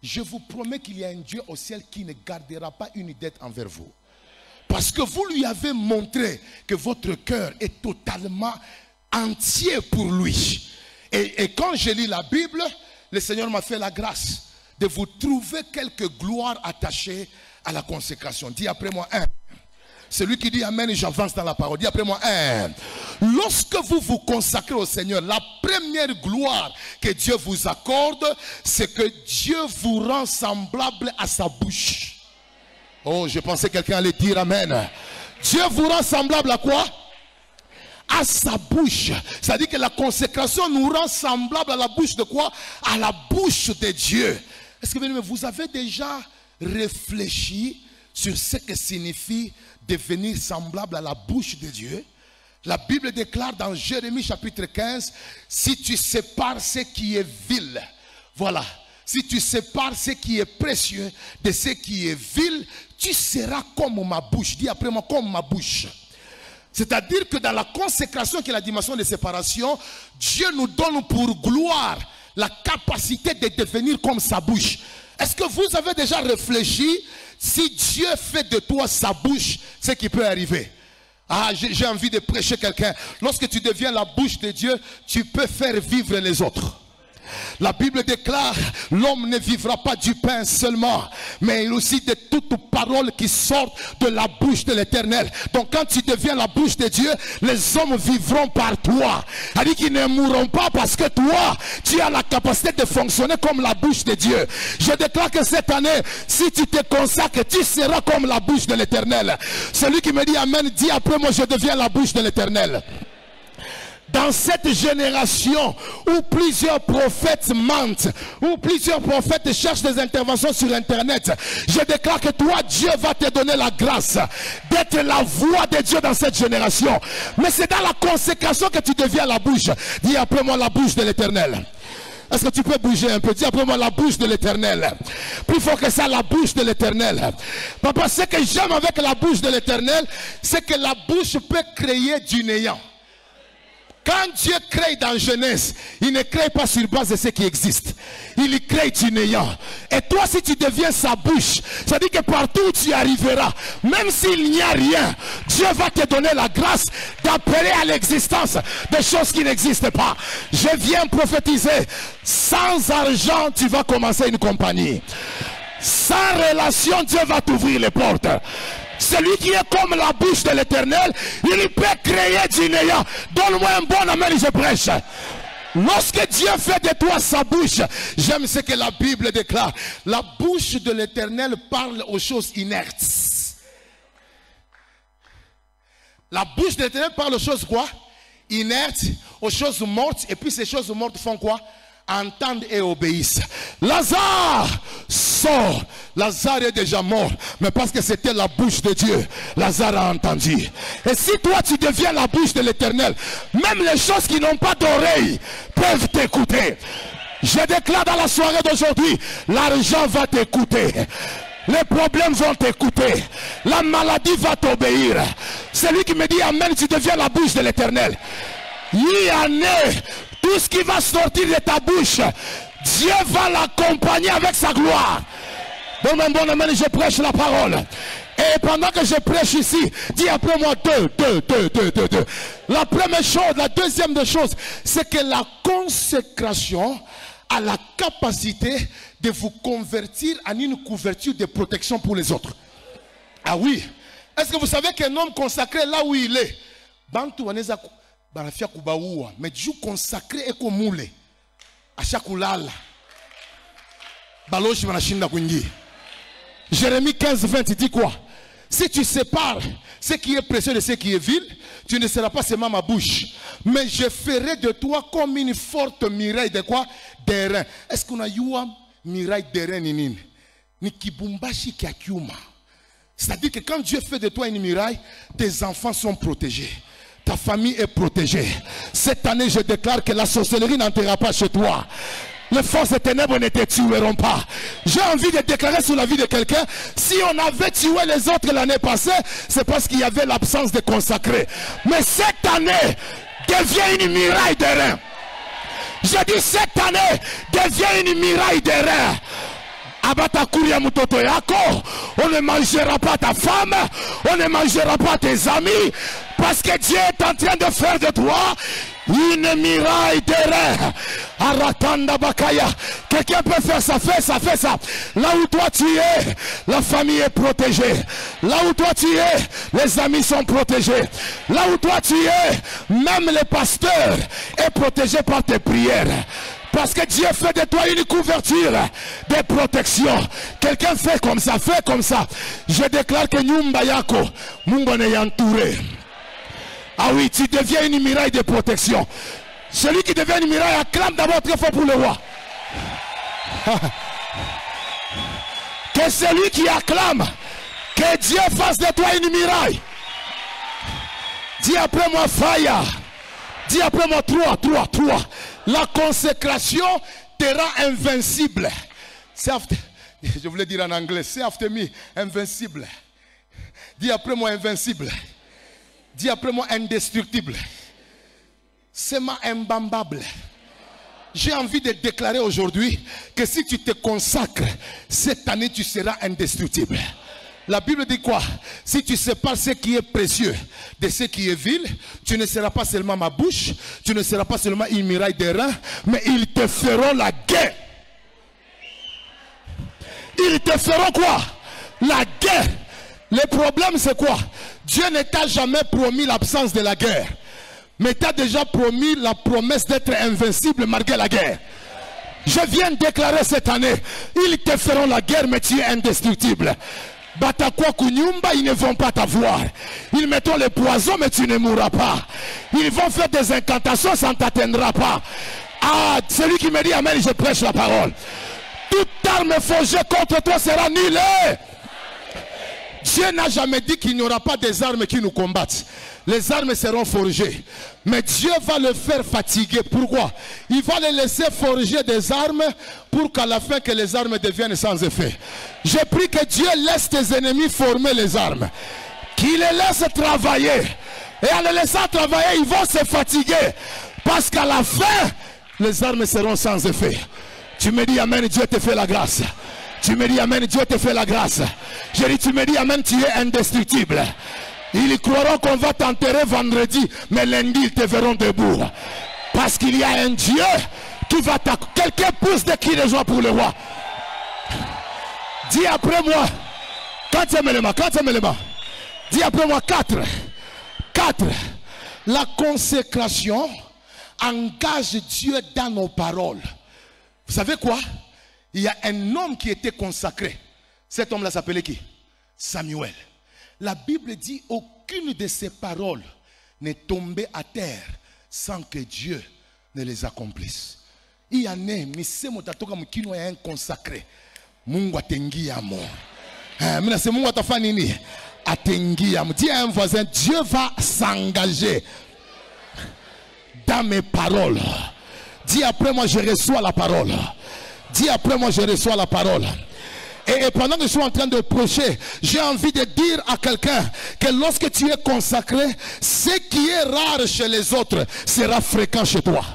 je vous promets qu'il y a un Dieu au ciel qui ne gardera pas une dette envers vous. Parce que vous lui avez montré que votre cœur est totalement entier pour lui. Et quand je lis la Bible, le Seigneur m'a fait la grâce de vous trouver quelques gloires attachées à la consécration. Dis après moi un. Celui qui dit amen, j'avance dans la parole. Dis après moi un. Lorsque vous vous consacrez au Seigneur, la première gloire que Dieu vous accorde, c'est que Dieu vous rend semblable à sa bouche. Oh, je pensais que quelqu'un allait dire amen. Dieu vous rend semblable à quoi? À sa bouche. C'est-à-dire que la consécration nous rend semblable à la bouche de quoi? À la bouche de Dieu. Est-ce que vous avez déjà réfléchi sur ce que signifie devenir semblable à la bouche de Dieu? La Bible déclare dans Jérémie chapitre 15, si tu sépares ce qui est vil, voilà, si tu sépares ce qui est précieux de ce qui est vil, tu seras comme ma bouche. Dis après moi, comme ma bouche. C'est-à-dire que dans la consécration qui est la dimension de séparation, Dieu nous donne pour gloire la capacité de devenir comme sa bouche. Est-ce que vous avez déjà réfléchi, si Dieu fait de toi sa bouche, ce qui peut arriver? Ah, j'ai envie de prêcher quelqu'un. Lorsque tu deviens la bouche de Dieu, tu peux faire vivre les autres. La Bible déclare, l'homme ne vivra pas du pain seulement, mais aussi de toute parole qui sort de la bouche de l'Éternel. Donc quand tu deviens la bouche de Dieu, les hommes vivront par toi. C'est-à-dire qu'ils ne mourront pas parce que toi, tu as la capacité de fonctionner comme la bouche de Dieu. Je déclare que cette année, si tu te consacres, tu seras comme la bouche de l'Éternel. Celui qui me dit amen, dit après moi, je deviens la bouche de l'Éternel. Dans cette génération où plusieurs prophètes mentent, où plusieurs prophètes cherchent des interventions sur internet, je déclare que toi, Dieu va te donner la grâce d'être la voix de Dieu dans cette génération. Mais c'est dans la consécration que tu deviens la bouche. Dis après moi la bouche de l'Éternel. Est-ce que tu peux bouger un peu? Dis après moi la bouche de l'Éternel. Plus fort que ça, la bouche de l'Éternel. Papa, ce que j'aime avec la bouche de l'Éternel, c'est que la bouche peut créer du néant. Quand Dieu crée dans Genèse, il ne crée pas sur base de ce qui existe. Il crée du néant. Et toi, si tu deviens sa bouche, ça dit que partout où tu arriveras, même s'il n'y a rien, Dieu va te donner la grâce d'appeler à l'existence des choses qui n'existent pas. Je viens prophétiser. Sans argent, tu vas commencer une compagnie. Sans relation, Dieu va t'ouvrir les portes. Celui qui est comme la bouche de l'Éternel, il peut créer du néant. Donne-moi un bon amen et je prêche. Lorsque Dieu fait de toi sa bouche, j'aime ce que la Bible déclare. La bouche de l'Éternel parle aux choses inertes. La bouche de l'Éternel parle aux choses quoi? Inertes, aux choses mortes. Et puis ces choses mortes font quoi? Entendent et obéissent. Lazare sort. Lazare est déjà mort, mais parce que c'était la bouche de Dieu, Lazare a entendu. Et si toi tu deviens la bouche de l'Éternel, même les choses qui n'ont pas d'oreilles peuvent t'écouter. Je déclare dans la soirée d'aujourd'hui, l'argent va t'écouter. Les problèmes vont t'écouter. La maladie va t'obéir. Celui qui me dit amen, tu deviens la bouche de l'Éternel. Il y en a. Tout ce qui va sortir de ta bouche, Dieu va l'accompagner avec sa gloire. Donc mon bon amen, je prêche la parole. Et pendant que je prêche ici, dis après moi deux. La première chose, la deuxième des choses, c'est que la consécration a la capacité de vous convertir en une couverture de protection pour les autres. Ah oui. Est-ce que vous savez qu'un homme consacré là où il est, mais Dieu consacré et comme moule à chaque ulala baloshi manashinda kwingi. Jérémie 15:20 dit quoi? Si tu sépares ce qui est précieux de ce qui est vil, tu ne seras pas seulement ma bouche, mais je ferai de toi comme une forte muraille de quoi? Des reins. Est-ce qu'on a eu miraille d'airain ni kibumbashi kiakiuma. C'est-à-dire que quand Dieu fait de toi une muraille, tes enfants sont protégés. Ta famille est protégée. Cette année, je déclare que la sorcellerie n'entrera pas chez toi. Les forces des ténèbres ne te tueront pas. J'ai envie de déclarer sur la vie de quelqu'un, si on avait tué les autres l'année passée, c'est parce qu'il y avait l'absence de consacrés. Mais cette année, devient une muraille d'airain. Je dis cette année, devient une muraille d'airain. On ne mangera pas ta femme, on ne mangera pas tes amis, parce que Dieu est en train de faire de toi une muraille d'airain. Aratanda Bakaya. Quelqu'un peut faire ça, fait ça, fait ça. Là où toi tu es, la famille est protégée. Là où toi tu es, les amis sont protégés. Là où toi tu es, même les pasteurs est protégé par tes prières. Parce que Dieu fait de toi une couverture de protection. Quelqu'un fait comme ça, fait comme ça. Je déclare que Nyumba Yako, Mungu est entouré. Ah oui, tu deviens une muraille de protection. Celui qui devient une muraille acclame d'abord très fort pour le roi. Que celui qui acclame, que Dieu fasse de toi une muraille. Dis après moi fire. Dis après moi 3. La consécration te rend invincible. Je voulais dire en anglais, say after me, invincible. Dis après moi invincible. Dis après moi indestructible. C'est ma imbambable. J'ai envie de déclarer aujourd'hui que si tu te consacres, cette année tu seras indestructible. La Bible dit quoi? Si tu sépares ce qui est précieux de ce qui est vil, tu ne seras pas seulement ma bouche, tu ne seras pas seulement une muraille d'airain, mais ils te feront la guerre. Ils te feront quoi? La guerre. Le problème c'est quoi? Dieu ne t'a jamais promis l'absence de la guerre, mais t'a déjà promis la promesse d'être invincible malgré la guerre. Je viens de déclarer cette année, ils te feront la guerre, mais tu es indestructible. Batakwa Kunyumba, ils ne vont pas t'avoir. Ils mettront les poisons, mais tu ne mourras pas. Ils vont faire des incantations, ça ne t'atteindra pas. Ah, celui qui me dit amen, je prêche la parole. Toute arme forgée contre toi sera nulle. Dieu n'a jamais dit qu'il n'y aura pas des armes qui nous combattent. Les armes seront forgées. Mais Dieu va le faire fatiguer. Pourquoi? Il va le laisser forger des armes pour qu'à la fin que les armes deviennent sans effet. Je prie que Dieu laisse tes ennemis former les armes. Qu'il les laisse travailler. Et en les laissant travailler, ils vont se fatiguer. Parce qu'à la fin, les armes seront sans effet. Tu me dis amen, Dieu te fait la grâce. Tu me dis amen, Dieu te fait la grâce. Je dis, tu me dis amen, tu es indestructible. Ils croiront qu'on va t'enterrer vendredi, mais lundi ils te verront debout. Parce qu'il y a un Dieu qui va t'accompagner. Quelqu'un pousse de qui de joie pour le roi. Dis après moi, quand tu me les mains. Dis après moi 4. La consécration engage Dieu dans nos paroles. Vous savez quoi? Il y a un homme qui était consacré. Cet homme-là s'appelait qui? Samuel. La Bible dit aucune de ses paroles n'est tombée à terre sans que Dieu ne les accomplisse. Il y a un consacré. Mungu atengia mo. Mina se Mungu atafanya nini? Atengia mo. Dis à un voisin, Dieu va s'engager dans mes paroles. Dis après moi, je reçois la parole. Dis après moi, je reçois la parole. Et pendant que je suis en train de prêcher, j'ai envie de dire à quelqu'un que lorsque tu es consacré, ce qui est rare chez les autres sera fréquent chez toi.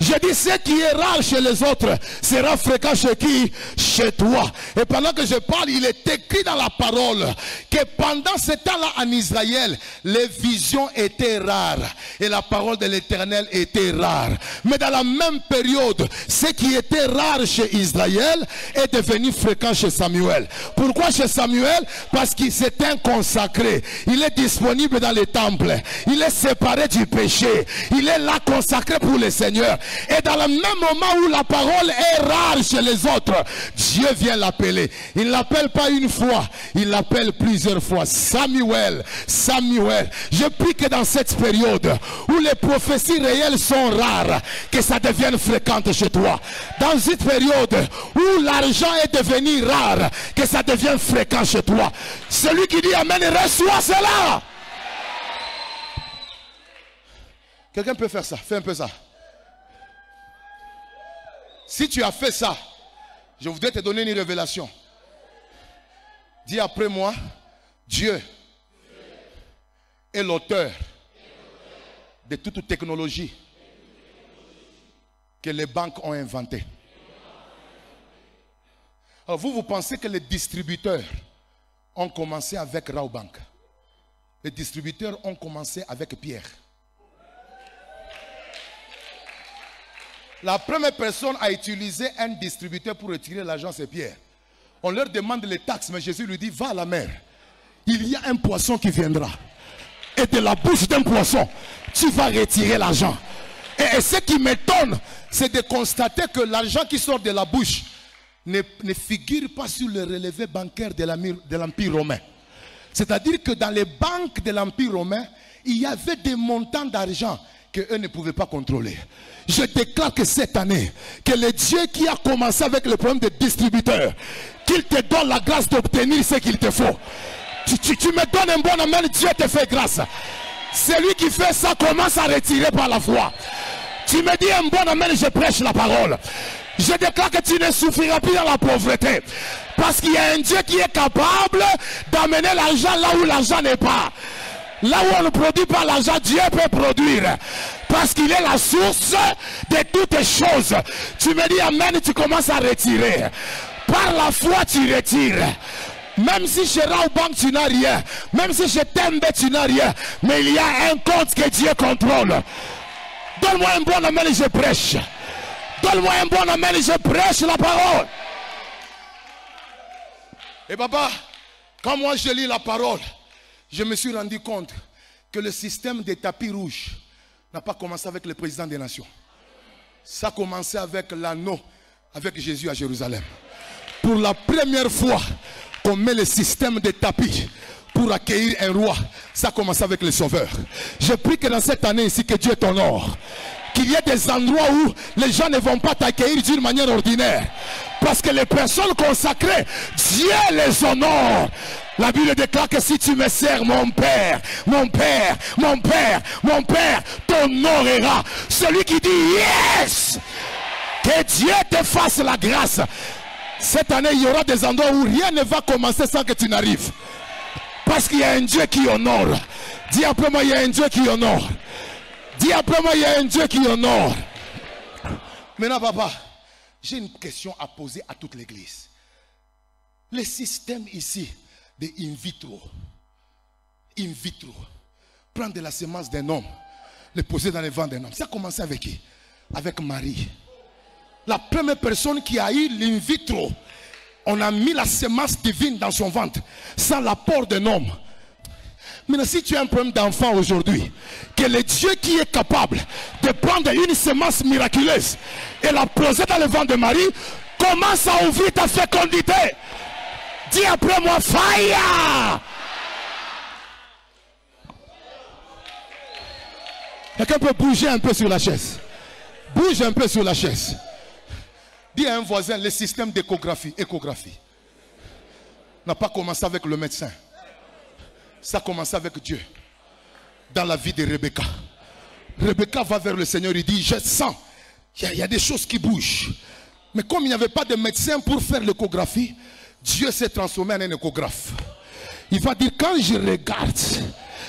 Je dis ce qui est rare chez les autres sera fréquent chez qui? Chez toi. Et pendant que je parle, il est écrit dans la parole que pendant ce temps-là en Israël, les visions étaient rares et la parole de l'Éternel était rare. Mais dans la même période, ce qui était rare chez Israël est devenu fréquent chez Samuel. Pourquoi chez Samuel? Parce qu'il s'est consacré. Il est disponible dans les temples. Il est séparé du péché. Il est là consacré pour le Seigneur. Et dans le même moment où la parole est rare chez les autres, Dieu vient l'appeler. Il ne l'appelle pas une fois, il l'appelle plusieurs fois. Samuel, Samuel. Je prie que dans cette période, où les prophéties réelles sont rares, que ça devienne fréquent chez toi. Dans une période où l'argent est devenu rare, que ça devienne fréquent chez toi. Celui qui dit amen, reçoit cela. Quelqu'un peut faire ça? Fais un peu ça. Si tu as fait ça, je voudrais te donner une révélation. Dis après moi, Dieu est l'auteur de toute technologie que les banques ont inventée. Alors vous pensez que les distributeurs ont commencé avec Rawbank. Les distributeurs ont commencé avec Pierre. La première personne à utiliser un distributeur pour retirer l'argent, c'est Pierre. On leur demande les taxes, mais Jésus lui dit, va à la mer. Il y a un poisson qui viendra. Et de la bouche d'un poisson, tu vas retirer l'argent. Et ce qui m'étonne, c'est de constater que l'argent qui sort de la bouche ne figure pas sur le relevé bancaire de l'Empire romain. C'est-à-dire que dans les banques de l'Empire romain, il y avait des montants d'argent qu'eux ne pouvaient pas contrôler. Je déclare que cette année, que le Dieu qui a commencé avec le problème des distributeurs, qu'il te donne la grâce d'obtenir ce qu'il te faut. Tu me donnes un bon amen, Dieu te fait grâce. Celui qui fait ça commence à retirer par la foi. Tu me dis un bon amen, je prêche la parole. Je déclare que tu ne souffriras plus dans la pauvreté. Parce qu'il y a un Dieu qui est capable d'amener l'argent là où l'argent n'est pas. Là où on ne produit pas l'argent, Dieu peut produire. Parce qu'il est la source de toutes choses. Tu me dis amen, tu commences à retirer. Par la foi, tu retires. Même si chez Rawbank, tu n'as rien. Même si chez Tembe, tu n'as rien. Mais il y a un compte que Dieu contrôle. Donne-moi un bon amen, je prêche. Donne-moi un bon amen, je prêche la parole. Et papa, quand moi je lis la parole, je me suis rendu compte que le système des tapis rouges n'a pas commencé avec le président des nations. Ça a commencé avec l'anneau, avec Jésus à Jérusalem. Pour la première fois qu'on met le système des tapis pour accueillir un roi, ça a commencé avec le Sauveur. Je prie que dans cette année ici, que Dieu t'honore. Qu'il y ait des endroits où les gens ne vont pas t'accueillir d'une manière ordinaire. Parce que les personnes consacrées, Dieu les honore. La Bible déclare que si tu me sers, mon Père, mon Père, mon Père, mon Père t'honorera. Celui qui dit yes, que Dieu te fasse la grâce. Cette année, il y aura des endroits où rien ne va commencer sans que tu n'arrives. Parce qu'il y a un Dieu qui honore. Dis après moi, il y a un Dieu qui honore. Dis après moi, il y a un Dieu qui honore. Maintenant, papa, j'ai une question à poser à toute l'église. Le système ici de in vitro, prendre de la semence d'un homme, le poser dans le ventre d'un homme. Ça a commencé avec qui? Avec Marie. La première personne qui a eu l'in vitro, on a mis la semence divine dans son ventre, sans l'apport d'un homme. Maintenant, si tu as un problème d'enfant aujourd'hui, que le Dieu qui est capable de prendre une semence miraculeuse et la poser dans le ventre de Marie, commence à ouvrir ta fécondité. Dis après moi, fire! Quelqu'un peut bouger un peu sur la chaise. Bouge un peu sur la chaise. Dis à un voisin, le système d'échographie, n'a pas commencé avec le médecin. Ça a commencé avec Dieu. Dans la vie de Rebecca. Rebecca va vers le Seigneur et dit, je sens, il y a des choses qui bougent. Mais comme il n'y avait pas de médecin pour faire l'échographie, Dieu s'est transformé en un échographe. Il va dire, quand je regarde,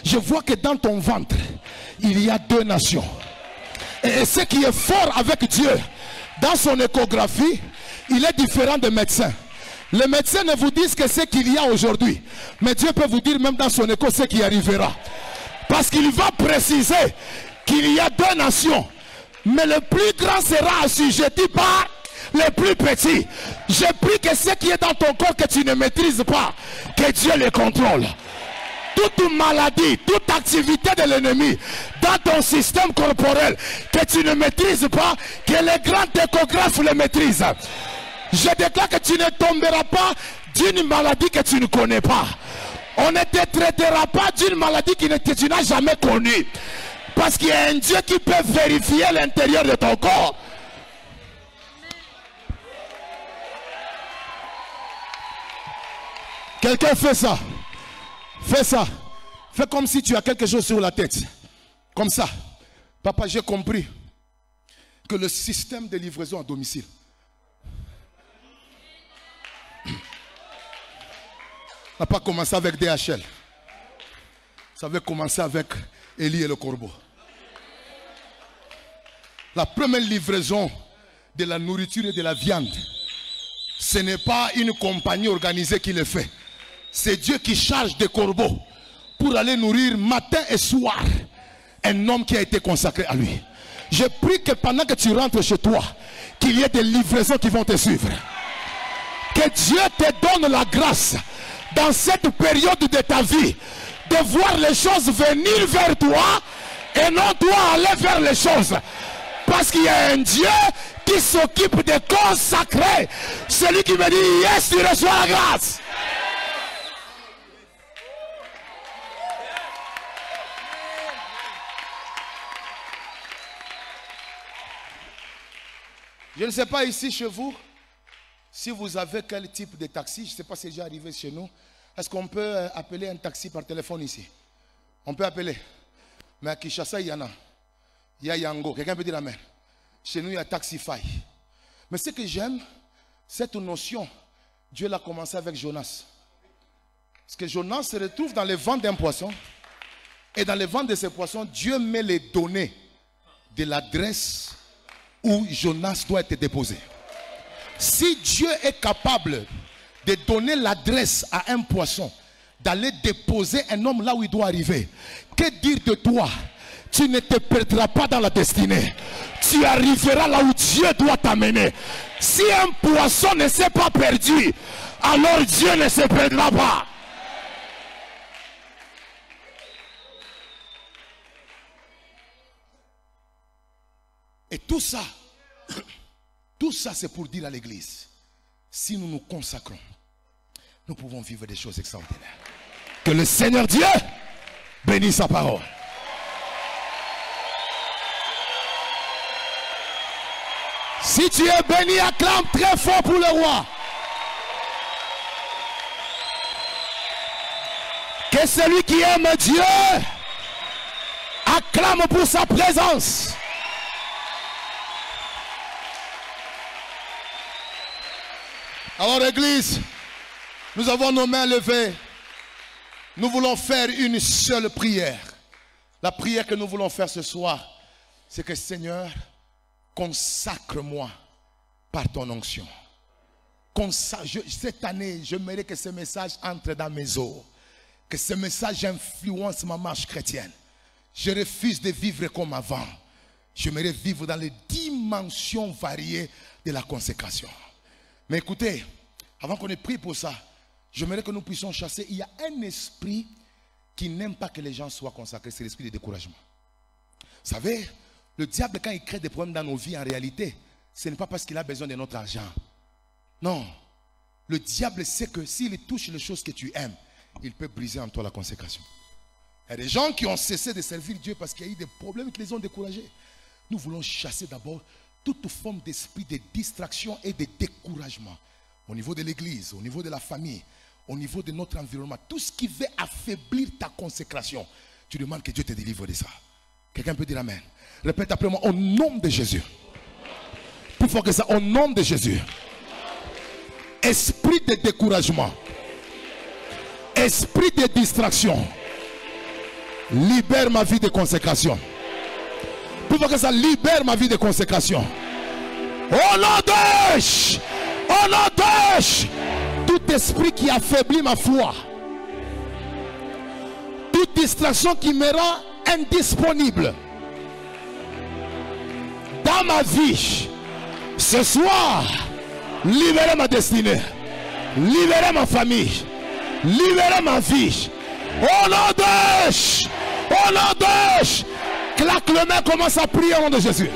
je vois que dans ton ventre, il y a 2 nations. Et ce qui est fort avec Dieu, dans son échographie, il est différent des médecins. Les médecins ne vous disent que ce qu'il y a aujourd'hui. Mais Dieu peut vous dire même dans son écho ce qui arrivera. Parce qu'il va préciser qu'il y a 2 nations. Mais le plus grand sera assujetti par le plus petit. Je prie que ce qui est dans ton corps que tu ne maîtrises pas, que Dieu le contrôle. Toute maladie, toute activité de l'ennemi dans ton système corporel que tu ne maîtrises pas, que les grands échographes le maîtrisent. Je déclare que tu ne tomberas pas d'une maladie que tu ne connais pas. On ne te traitera pas d'une maladie que tu n'as jamais connue. Parce qu'il y a un Dieu qui peut vérifier l'intérieur de ton corps. Quelqu'un fait ça. Fais ça. Fais comme si tu as quelque chose sur la tête. Comme ça. Papa, j'ai compris que le système de livraison à domicile n'a pas commencé avec DHL. Ça avait commencé avec Élie et le corbeau. La première livraison de la nourriture et de la viande, ce n'est pas une compagnie organisée qui le fait. C'est Dieu qui charge des corbeaux pour aller nourrir matin et soir un homme qui a été consacré à lui. Je prie que pendant que tu rentres chez toi, qu'il y ait des livraisons qui vont te suivre. Que Dieu te donne la grâce dans cette période de ta vie de voir les choses venir vers toi et non toi aller vers les choses. Parce qu'il y a un Dieu qui s'occupe de consacrer. Celui qui me dit yes, tu reçois la grâce. Je ne sais pas ici chez vous si vous avez quel type de taxi. Je ne sais pas si c'est déjà arrivé chez nous. Est-ce qu'on peut appeler un taxi par téléphone ici? On peut appeler. Mais à Kinshasa, il y en a. Il y a Yango. Quelqu'un peut dire amen. Chez nous, il y a Taxify. Mais ce que j'aime, cette notion, Dieu l'a commencé avec Jonas. Parce que Jonas se retrouve dans le ventre d'un poisson. Et dans le ventre de ce poisson, Dieu met les données de l'adresse où Jonas doit être déposé. Si Dieu est capable de donner l'adresse à un poisson, d'aller déposer un homme là où il doit arriver, que dire de toi? Tu ne te perdras pas dans la destinée. Tu arriveras là où Dieu doit t'amener. Si un poisson ne s'est pas perdu, alors Dieu ne se perdra pas. Et tout ça c'est pour dire à l'église, si nous nous consacrons, nous pouvons vivre des choses extraordinaires. Que le Seigneur Dieu bénisse sa parole. Si tu es béni, acclame très fort pour le roi. Que celui qui aime Dieu acclame pour sa présence. Alors église, nous avons nos mains levées. Nous voulons faire une seule prière. La prière que nous voulons faire ce soir, c'est que Seigneur, consacre-moi par ton onction. Cette année, j'aimerais que ce message entre dans mes os. Que ce message influence ma marche chrétienne. Je refuse de vivre comme avant. J'aimerais vivre dans les dimensions variées de la consécration. Mais écoutez, avant qu'on ait prié pour ça, j'aimerais que nous puissions chasser. Il y a un esprit qui n'aime pas que les gens soient consacrés. C'est l'esprit de découragement. Vous savez, le diable, quand il crée des problèmes dans nos vies, en réalité, ce n'est pas parce qu'il a besoin de notre argent. Non. Le diable sait que s'il touche les choses que tu aimes, il peut briser en toi la consécration. Il y a des gens qui ont cessé de servir Dieu parce qu'il y a eu des problèmes qui les ont découragés. Nous voulons chasser d'abord toute forme d'esprit de distraction et de découragement. Au niveau de l'église, au niveau de la famille, au niveau de notre environnement. Tout ce qui veut affaiblir ta consécration. Tu demandes que Dieu te délivre de ça. Quelqu'un peut dire amen. Répète après moi, au nom de Jésus. Plus fort que ça, au nom de Jésus. Esprit de découragement. Esprit de distraction. Libère ma vie de consécration. Plus fort que ça, libère ma vie de consécration. Au nom de Jésus. Au nom de Jésus. Tout esprit qui affaiblit ma foi. Toute distraction qui me rend indisponible dans ma vie, ce soir, libérez ma destinée, libérez ma famille, libérez ma vie. Au nom de Jésus, au nom de Jésus. Claque le main, commence à prier au nom de Jésus.